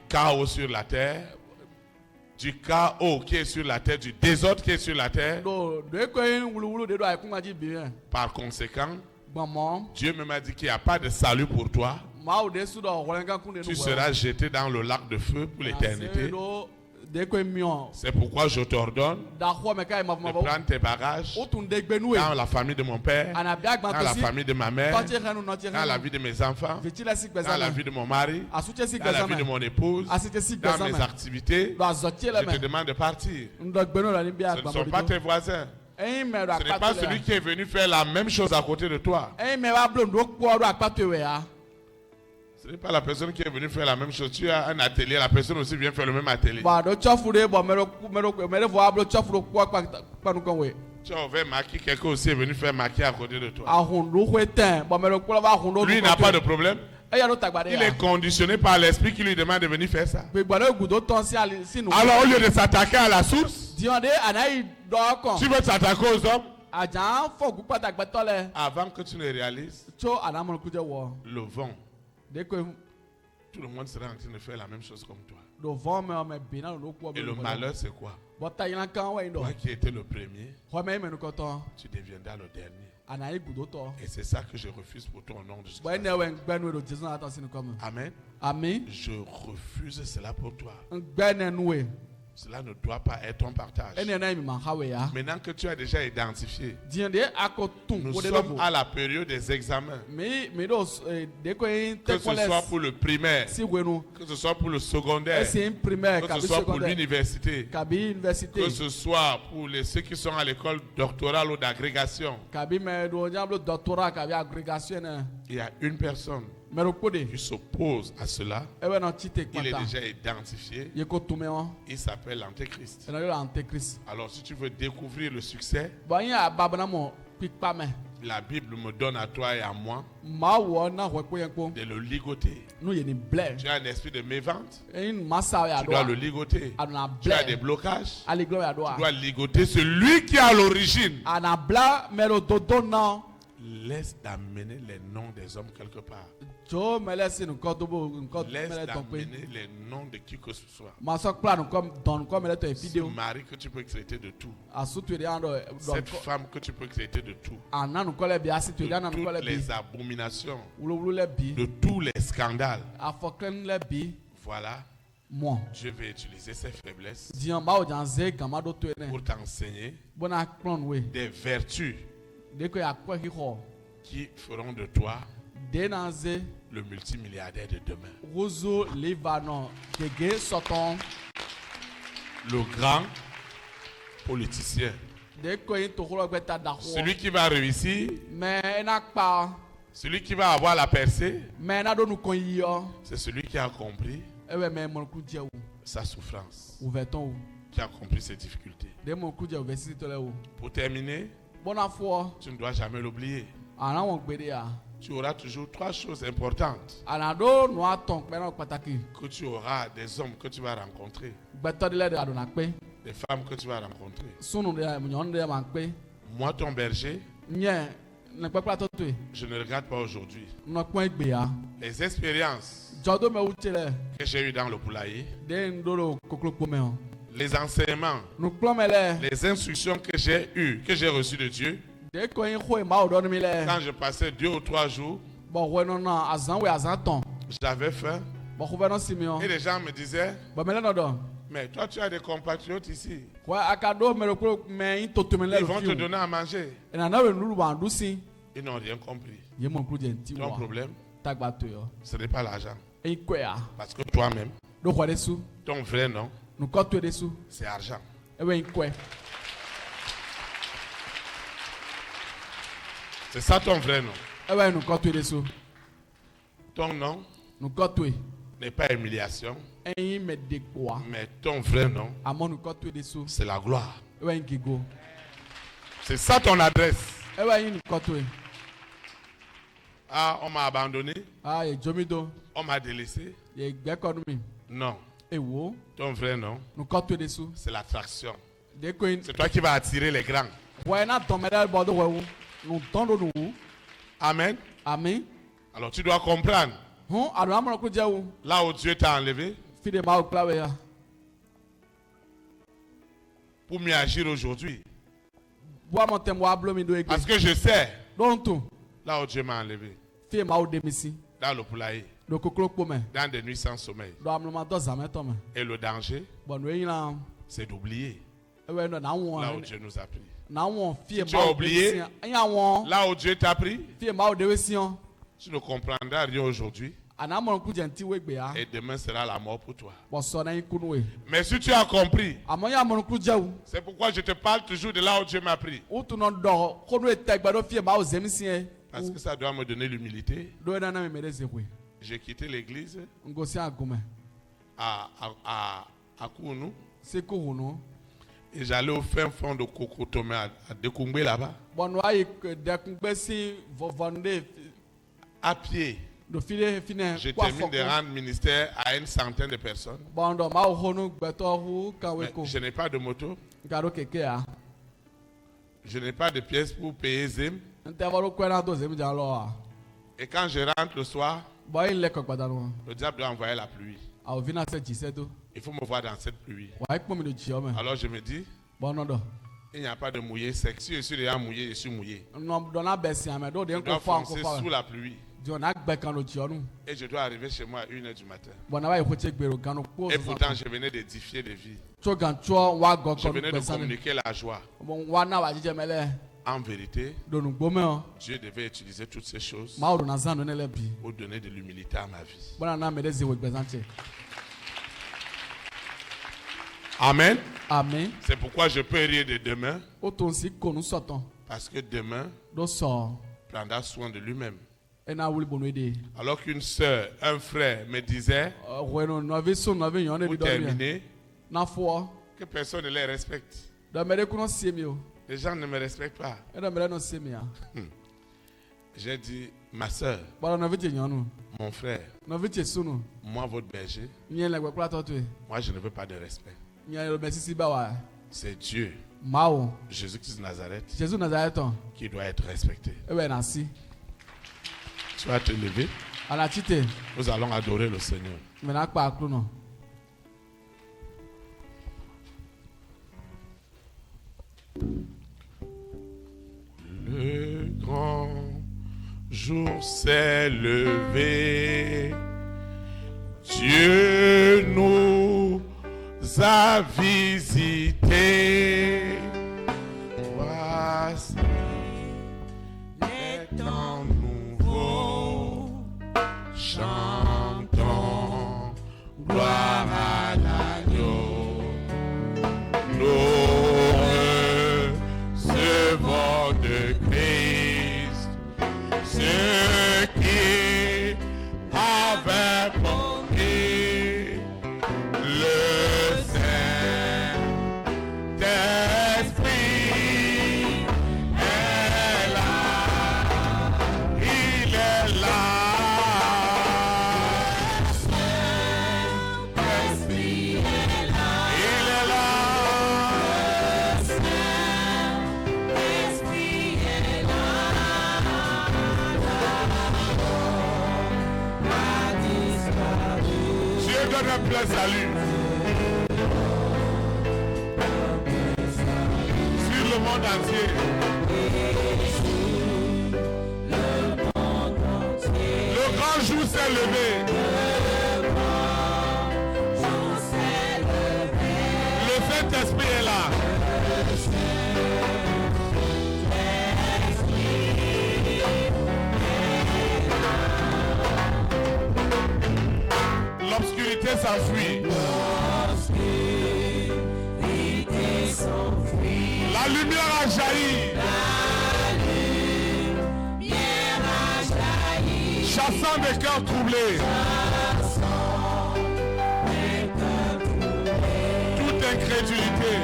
chaos sur la terre, du chaos qui est sur la terre, du désordre qui est sur la terre. Par conséquent, Dieu me m'a dit qu'il n'y a pas de salut pour toi. Tu seras jeté dans le lac de feu pour l'éternité. C'est pourquoi je t'ordonne de prendre tes bagages dans la famille de mon père, dans la famille de ma mère, dans la vie de mes enfants, dans la vie de mon mari, dans la vie de mon épouse, dans mes activités. Je te demande de partir. Ce ne sont pas tes voisins. Ce n'est pas celui qui est venu faire la même chose à côté de toi. Ce n'est pas la personne qui est venue faire la même chose. Tu as un atelier, la personne aussi vient faire le même atelier. Tu as ouvert maquis, quelqu'un aussi est venu faire maquis à côté de toi. Lui n'a pas de problème. Il est conditionné par l'esprit qui lui demande de venir faire ça. Alors au lieu de s'attaquer à la source, tu veux t'attaquer aux hommes. Avant que tu ne réalises, le vent, tout le monde sera en train de faire la même chose comme toi. Et le malheur, c'est quoi? Toi qui étais le premier, tu deviendras le dernier. Et c'est ça que je refuse pour toi au nom de Jésus. Amen. Amen. Je refuse cela pour toi. Cela ne doit pas être ton partage. Maintenant que tu as déjà identifié, nous sommes à la période des examens. Que ce soit pour le primaire, que ce soit pour le secondaire, que ce soit pour l'université, que ce soit pour ceux qui sont à l'école doctorale ou d'agrégation. Il y a une personne qui s'oppose à cela. Il est déjà identifié. Il s'appelle l'Antéchrist. Alors si tu veux découvrir le succès, la Bible me donne à toi et à moi de le ligoter. Tu as un esprit de mévente, tu dois le ligoter. Tu as des blocages, tu dois ligoter celui qui est à l'origine. laisse d'amener les noms des hommes quelque part. Laisse d'amener les noms de qui que ce soit. Ce mari que tu peux traiter de tout. Cette femme que tu peux traiter de tout. De toutes les abominations. De tous les scandales. Voilà. Je vais utiliser ces faiblesses pour t'enseigner des vertus qui feront de toi le multimilliardaire de demain. Le grand politicien. Celui qui va réussir. Celui qui va avoir la percée. C'est celui qui a compris sa souffrance. Qui a compris ses difficultés. Pour terminer, tu ne dois jamais l'oublier. Tu auras toujours 3 choses importantes que tu auras des hommes que tu vas rencontrer, des femmes que tu vas rencontrer. Moi, ton berger, je ne regarde pas aujourd'hui. Les expériences que j'ai eues dans le poulailler, les enseignements, les instructions que j'ai eues, que j'ai reçues de Dieu, quand je passais 2 ou 3 jours, j'avais faim. Et les gens me disaient, mais toi tu as des compatriotes ici. Ils vont te donner à manger. Ils n'ont rien compris. Ton problème, ce n'est pas l'argent. Parce que toi-même, ton vrai nom, c'est argent. C'est ça ton vrai nom. Ton nom n'est pas humiliation, mais ton vrai nom, c'est la gloire. C'est ça ton adresse. Ah, on m'a abandonné. On m'a délaissé. Non. Ton vrai nom, c'est l'attraction. C'est toi qui vas attirer les grands. Amen.
Amen.
Alors tu dois comprendre. Là où Dieu t'a enlevé, pour mieux agir aujourd'hui. Parce que je sais, là où Dieu m'a enlevé, dans le poulailler, dans des nuits sans sommeil, et le danger, c'est d'oublier là où Dieu nous a pris. Si tu as oublié là où Dieu t'a pris, tu ne comprendras rien aujourd'hui. Et demain sera la mort pour toi. Mais si tu as compris, c'est pourquoi je te parle toujours de là où Dieu m'a pris. Parce que ça doit me donner l'humilité. J'ai quitté l'église à Kounou. Et j'allais au fin fond de Kokotomé à Dekoumbé là-bas. À pied. Je termine de rendre ministère à une centaine de personnes. Mais je n'ai pas de moto. Je n'ai pas de pièces pour payer Zim. Et quand je rentre le soir, le diable doit envoyer la pluie. Il faut me voir dans cette pluie. Alors je me dis, il n'y a pas de mouillé sec. Si je suis déjà mouillé, je suis mouillé. Je dois foncer sous la pluie. Et je dois arriver chez moi à 1h du matin. Et pourtant, je venais d'édifier des vies. Je venais de communiquer la joie. En vérité, Dieu devait utiliser toutes ces choses pour donner de l'humilité à ma vie. Amen.
Amen.
C'est pourquoi je peux rire de demain. Parce que demain prendra soin de lui-même. Alors qu'une soeur, un frère me disait, pour terminer, que personne ne les respecte. Les gens ne me respectent pas. J'ai dit, ma soeur, mon frère, moi votre berger, moi je ne veux pas de respect. C'est Dieu Jésus-Christ de Nazareth,
Jésus de Nazareth,
qui doit être respecté. Tu vas te lever. Nous allons adorer le Seigneur. Le grand jour s'est levé. Dieu nous a visités. Voici les temps nouveaux. Chantons gloire à l'agneau. Nous recevons de Christ ce qui avait promis. Le Saint-Esprit est là. Il est là. Saint-Esprit est là. Il est là. Saint-Esprit est là. Dieu donne un plein salut sur le monde entier. Le grand jour s'est levé. Le Saint-Esprit est là. L'obscurité s'enfuit. La lumière a jailli. Chassant des cœurs troublés. Toute incrédulité.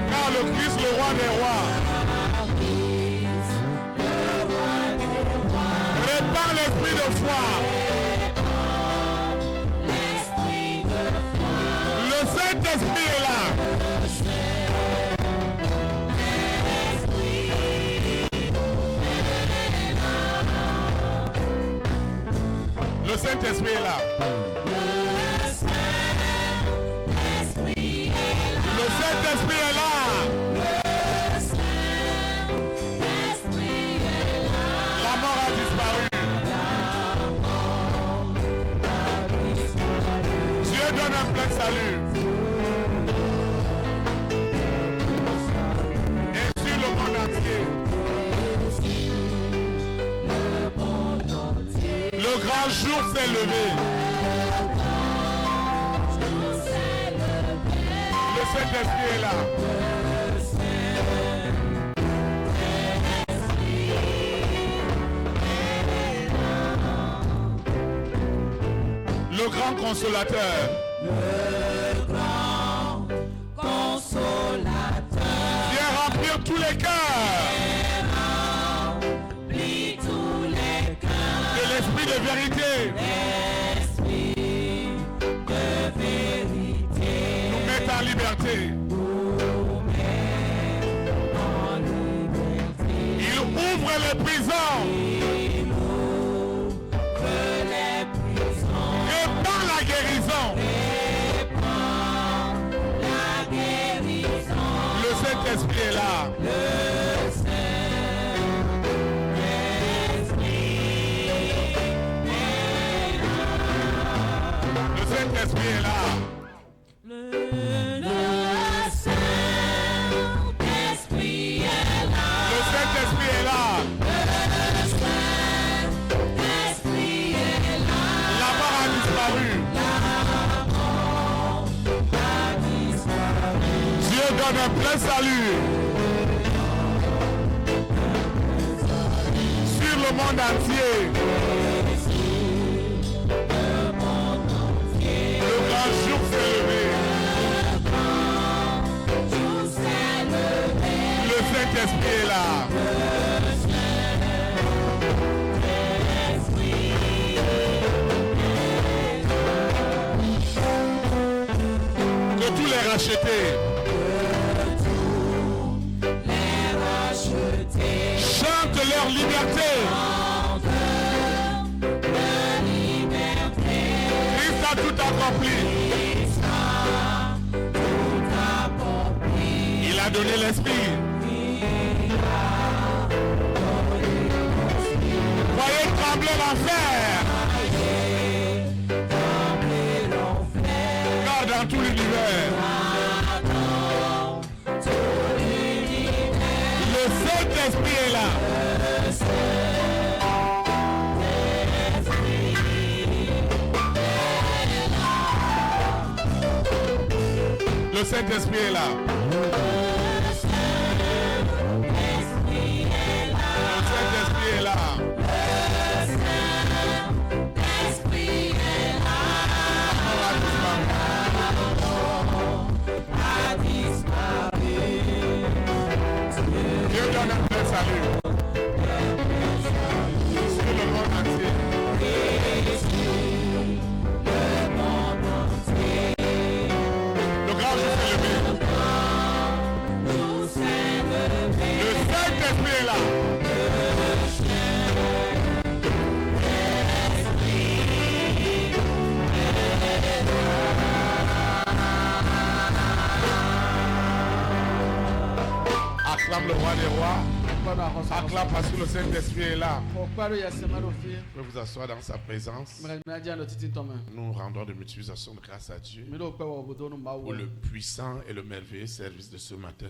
Car le Christ, le roi des rois, répand l'esprit de foi. Le Saint-Esprit est là. Le Saint-Esprit est là. Le Saint-Esprit est là. La mort a disparu. Dieu donne un plein salut. Et sur le monde entier. Le grand jour s'est levé. Le Saint-Esprit est là. Le grand consolateur. Viens remplir tous les cœurs. De l'esprit de vérité. Nous mettre en liberté. Il ouvre les prisons. Répand la guérison. Le Saint-Esprit est là. Le Saint-Esprit est là. Le Saint-Esprit est là. Le Saint-Esprit est là. La mort a disparu. Dieu donne un plein salut sur le monde entier. Le grand jour s'est levé. Le Saint-Esprit est là. rachetés. Chante leur liberté. Christ a tout accompli. Il a donné l'esprit. Voyez trembler l'enfer. Car dans tout l'univers, le Saint-Esprit est là. Le Saint-Esprit est là. Acclame le roi des rois. Acclame parce que le Saint-Esprit est là. Vous pouvez vous asseoir dans sa présence. Nous rendons de multiplication de grâce à Dieu pour le puissant et le merveilleux service de ce matin.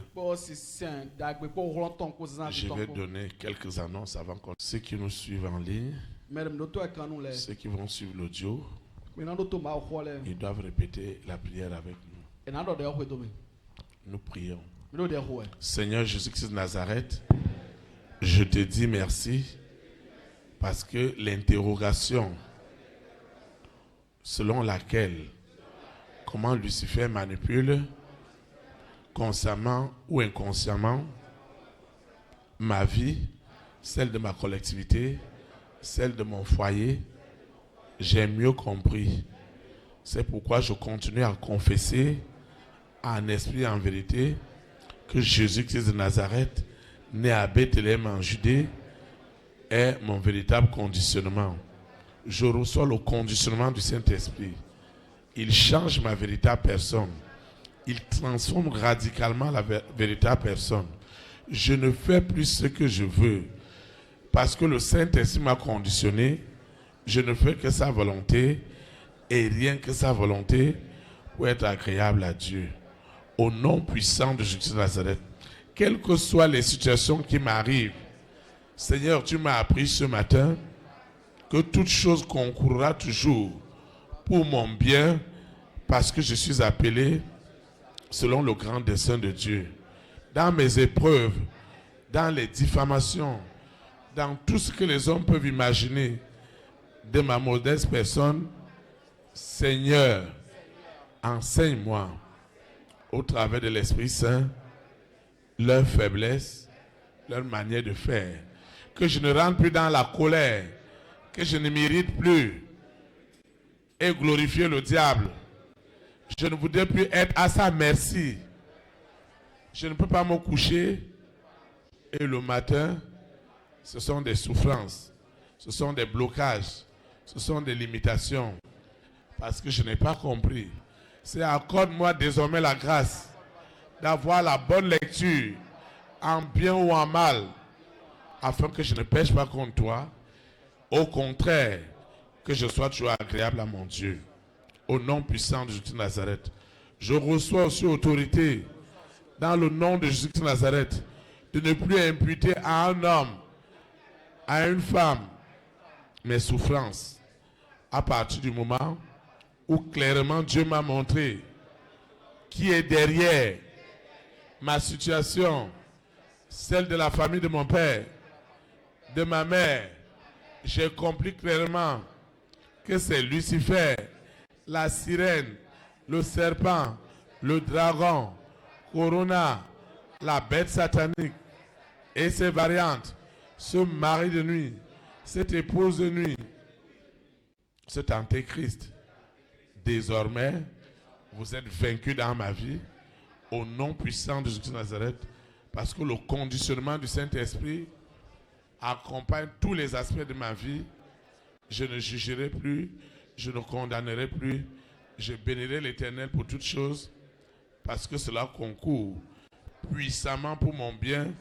Je vais donner quelques annonces avant que ceux qui nous suivent en ligne, ceux qui vont suivre l'audio, ils doivent répéter la prière avec nous. Nous prions. Seigneur Jésus-Christ de Nazareth, je te dis merci parce que l'interrogation selon laquelle comment Lucifer manipule consciemment ou inconsciemment ma vie, celle de ma collectivité, celle de mon foyer, j'ai mieux compris. C'est pourquoi je continue à confesser en esprit et en vérité que Jésus-Christ de Nazareth, né à Bethléem en Judée, est mon véritable conditionnement. Je reçois le conditionnement du Saint-Esprit. Il change ma véritable personne. Il transforme radicalement la véritable personne. Je ne fais plus ce que je veux. Parce que le Saint-Esprit m'a conditionné, je ne fais que sa volonté et rien que sa volonté pour être agréable à Dieu. Au nom puissant de Jésus de Nazareth, quelles que soient les situations qui m'arrivent, Seigneur, tu m'as appris ce matin que toute chose concourra toujours pour mon bien parce que je suis appelé selon le grand dessein de Dieu. Dans mes épreuves, dans les diffamations, dans tout ce que les hommes peuvent imaginer de ma modeste personne, Seigneur, enseigne-moi au travers de l'Esprit Saint, leur faiblesse, leur manière de faire. Que je ne rentre plus dans la colère, que je ne m'irrite plus et glorifier le diable. Je ne voudrais plus être à sa merci. Je ne peux pas me coucher et le matin, ce sont des souffrances, ce sont des blocages, ce sont des limitations parce que je n'ai pas compris. C'est accorde-moi désormais la grâce d'avoir la bonne lecture en bien ou en mal afin que je ne pêche pas contre toi. Au contraire, que je sois toujours agréable à mon Dieu. Au nom puissant de Jésus de Nazareth, je reçois aussi autorité dans le nom de Jésus de Nazareth de ne plus imputer à un homme, à une femme, mes souffrances à partir du moment où clairement Dieu m'a montré qui est derrière ma situation, celle de la famille de mon père, de ma mère. J'ai compris clairement que c'est Lucifer, la sirène, le serpent, le dragon, Corona, la bête satanique et ses variantes, ce mari de nuit, cette épouse de nuit, cet antéchrist. Désormais, Vous êtes vaincu dans ma vie au nom puissant de Jésus de Nazareth, parce que le conditionnement du Saint-Esprit accompagne tous les aspects de ma vie. Je ne jugerai plus, je ne condamnerai plus, je bénirai l'Éternel pour toutes choses, parce que cela concourt puissamment pour mon bien,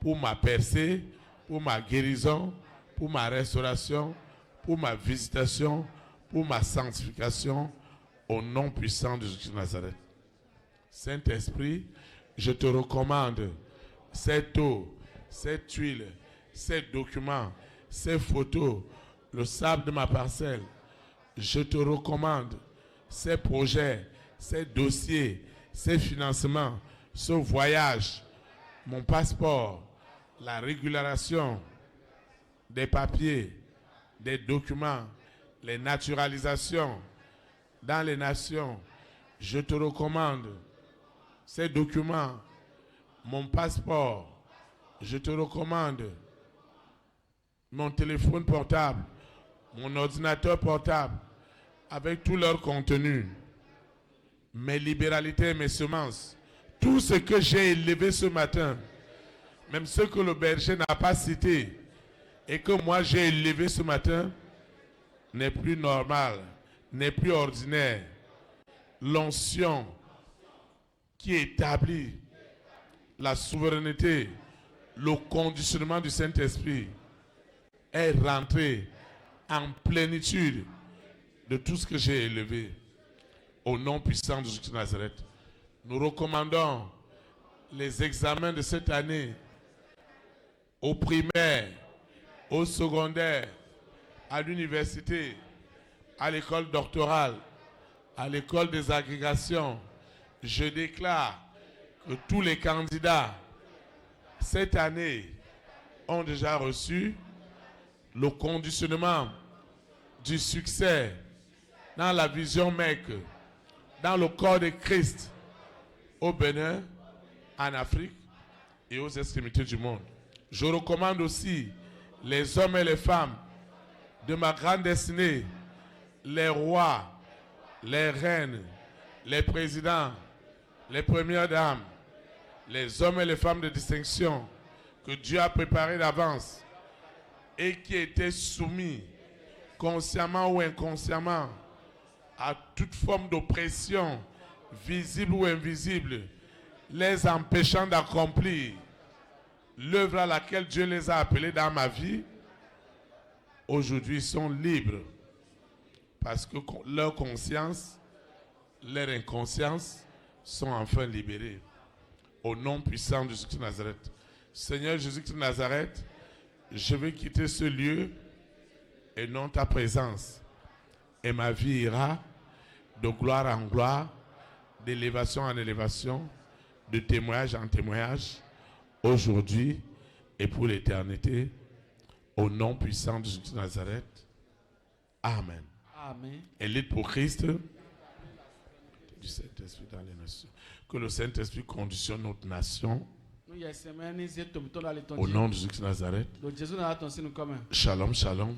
pour ma percée, pour ma guérison, pour ma restauration, pour ma visitation, pour ma sanctification, au nom puissant de Jésus de Nazareth. Saint-Esprit, je te recommande cette eau, cette huile, ces documents, ces photos, le sable de ma parcelle. Je te recommande ces projets, ces dossiers, ces financements, ce voyage, mon passeport, la régularisation des papiers, des documents, les naturalisations dans les nations. Je te recommande ces documents, mon passeport. Je te recommande mon téléphone portable, mon ordinateur portable, avec tout leur contenu, mes libéralités, mes semences, tout ce que j'ai élevé ce matin, même ce que le berger n'a pas cité et que moi j'ai élevé ce matin, n'est plus normal, n'est plus ordinaire. L'onction qui établit la souveraineté, le conditionnement du Saint-Esprit est rentré en plénitude de tout ce que j'ai élevé. Au nom puissant de Jésus de Nazareth, nous recommandons les examens de cette année au primaire, au secondaire, à l'université, à l'école doctorale, à l'école des agrégations. Je déclare que tous les candidats cette année ont déjà reçu le conditionnement du succès dans la vision MEC, dans le corps de Christ, au Bénin, en Afrique et aux extrémités du monde. Je recommande aussi les hommes et les femmes de ma grande destinée, les rois, les reines, les présidents, les premières dames, les hommes et les femmes de distinction que Dieu a préparés d'avance et qui étaient soumis, consciemment ou inconsciemment, à toute forme d'oppression, visible ou invisible, les empêchant d'accomplir l'œuvre à laquelle Dieu les a appelés dans ma vie, aujourd'hui sont libres parce que leur conscience, leur inconscience sont enfin libérées. Au nom puissant de Jésus de Nazareth. Seigneur Jésus de Nazareth, je vais quitter ce lieu et non ta présence. Et ma vie ira de gloire en gloire, d'élévation en élévation, de témoignage en témoignage, aujourd'hui et pour l'éternité, au nom puissant de Jésus de Nazareth. Amen.
Amen.
Élite pour Christ, du Saint-Esprit dans les nations. Que le Saint-Esprit conditionne notre nation. Au nom de Jésus de Nazareth. Shalom, shalom.